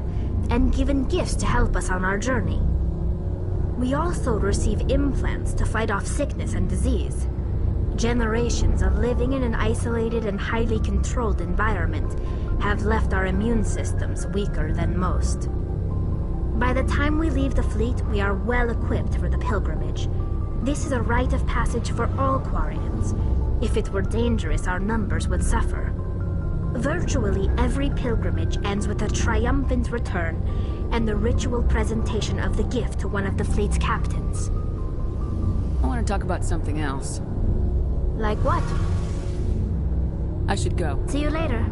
Speaker 11: and given gifts to help us on our journey. We also receive implants to fight off sickness and disease. Generations of living in an isolated and highly controlled environment have left our immune systems weaker than most. By the time we leave the fleet, we are well equipped for the pilgrimage. This is a rite of passage for all Quarians. If it were dangerous, our numbers would suffer. Virtually every pilgrimage ends with a triumphant return and the ritual presentation of the gift to one of the fleet's captains.
Speaker 14: I want to talk about something else.
Speaker 11: Like what?
Speaker 14: I should go.
Speaker 11: See you later.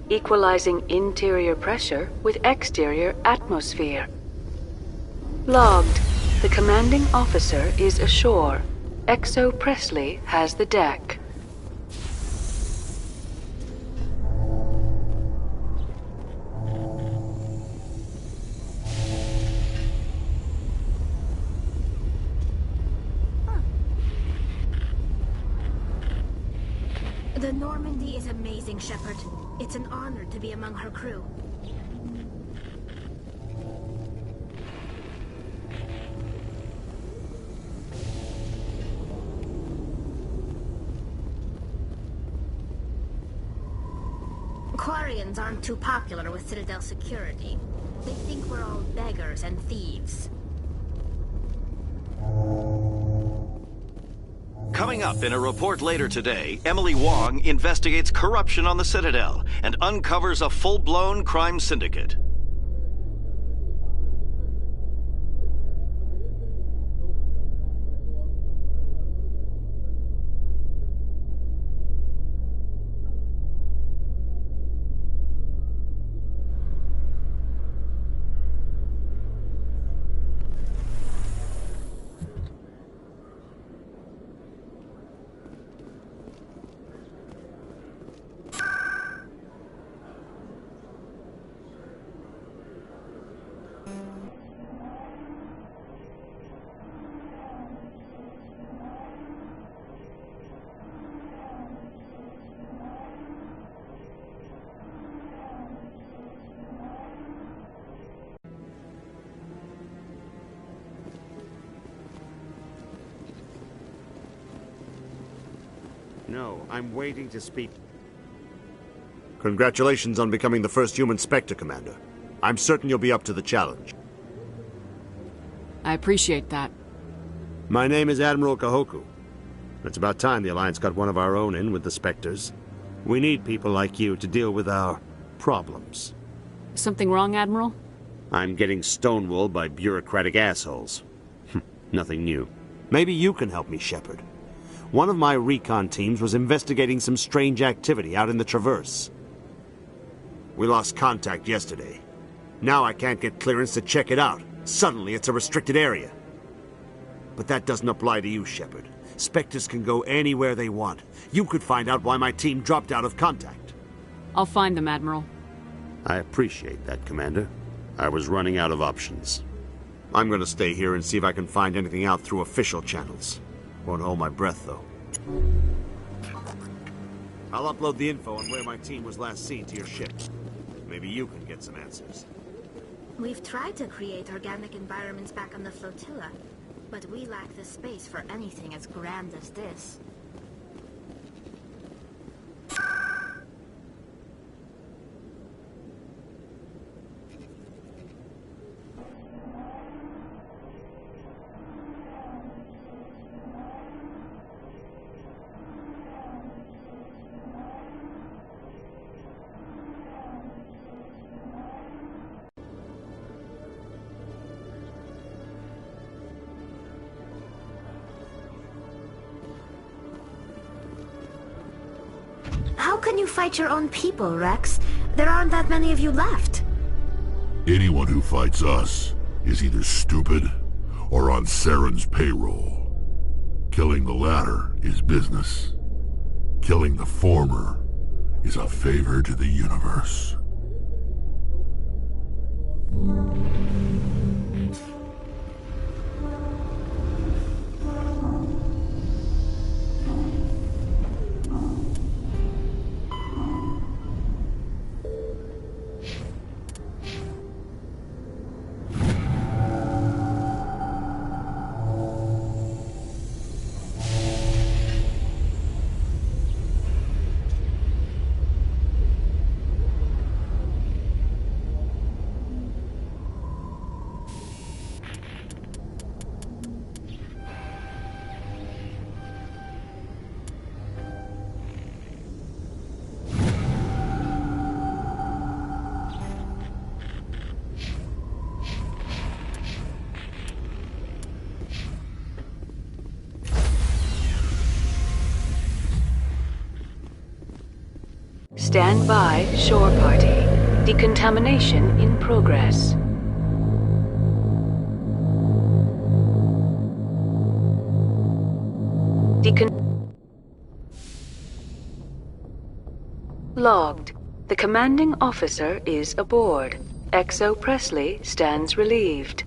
Speaker 3: Equalizing interior pressure with exterior atmosphere. Logged. The commanding officer is ashore. Exo Presley has the deck.
Speaker 11: The Normandie is amazing, Shepard. It's an honor to be among her crew. Quarians aren't too popular with Citadel security. They think we're all beggars and thieves.
Speaker 18: Coming up in a report later today, Emily Wong investigates corruption on the Citadel and uncovers a full-blown crime syndicate.
Speaker 15: No, I'm waiting to speak. Congratulations on becoming the first human Spectre, Commander. I'm certain you'll be up to the challenge.
Speaker 14: I appreciate that.
Speaker 15: My name is Admiral Kahoku. It's about time the Alliance got one of our own in with the Spectres. We need people like you to deal with our problems.
Speaker 14: Something wrong, Admiral?
Speaker 15: I'm getting stonewalled by bureaucratic assholes. Nothing new. Maybe you can help me, Shepard. One of my recon teams was investigating some strange activity out in the Traverse. We lost contact yesterday. Now I can't get clearance to check it out. Suddenly it's a restricted area. But that doesn't apply to you, Shepard. Spectres can go anywhere they want. You could find out why my team dropped out of contact.
Speaker 14: I'll find them, Admiral.
Speaker 15: I appreciate that, Commander. I was running out of options. I'm gonna stay here and see if I can find anything out through official channels. Won't hold my breath, though. I'll upload the info on where my team was last seen to your ship. Maybe you can get some answers.
Speaker 11: We've tried to create organic environments back on the flotilla, but we lack the space for anything as grand as this. How can you fight your own people, Rex? There aren't that many of you left.
Speaker 13: Anyone who fights us is either stupid are on Saren's payroll. Killing the latter is business. Killing the former is a favor to the universe.
Speaker 3: Stand by, shore party. Decontamination in progress. Logged. The commanding officer is aboard. XO Presley stands relieved.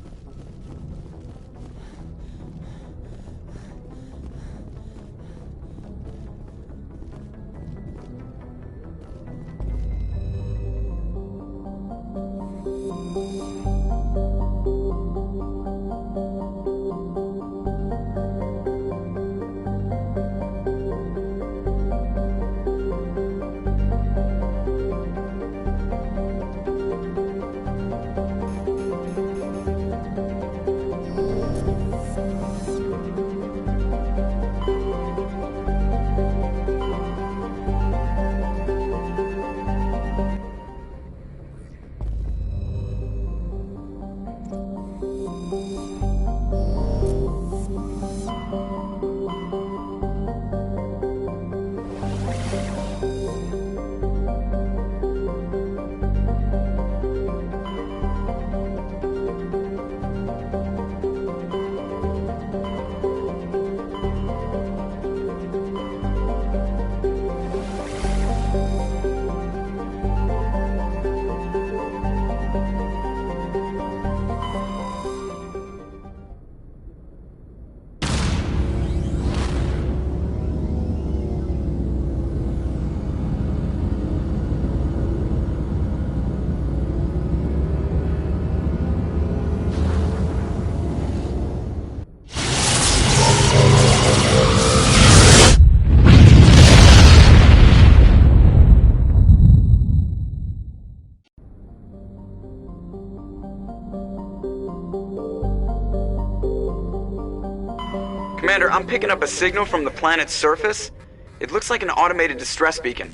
Speaker 1: Commander, I'm picking up a signal from the planet's surface. It looks like an automated distress beacon.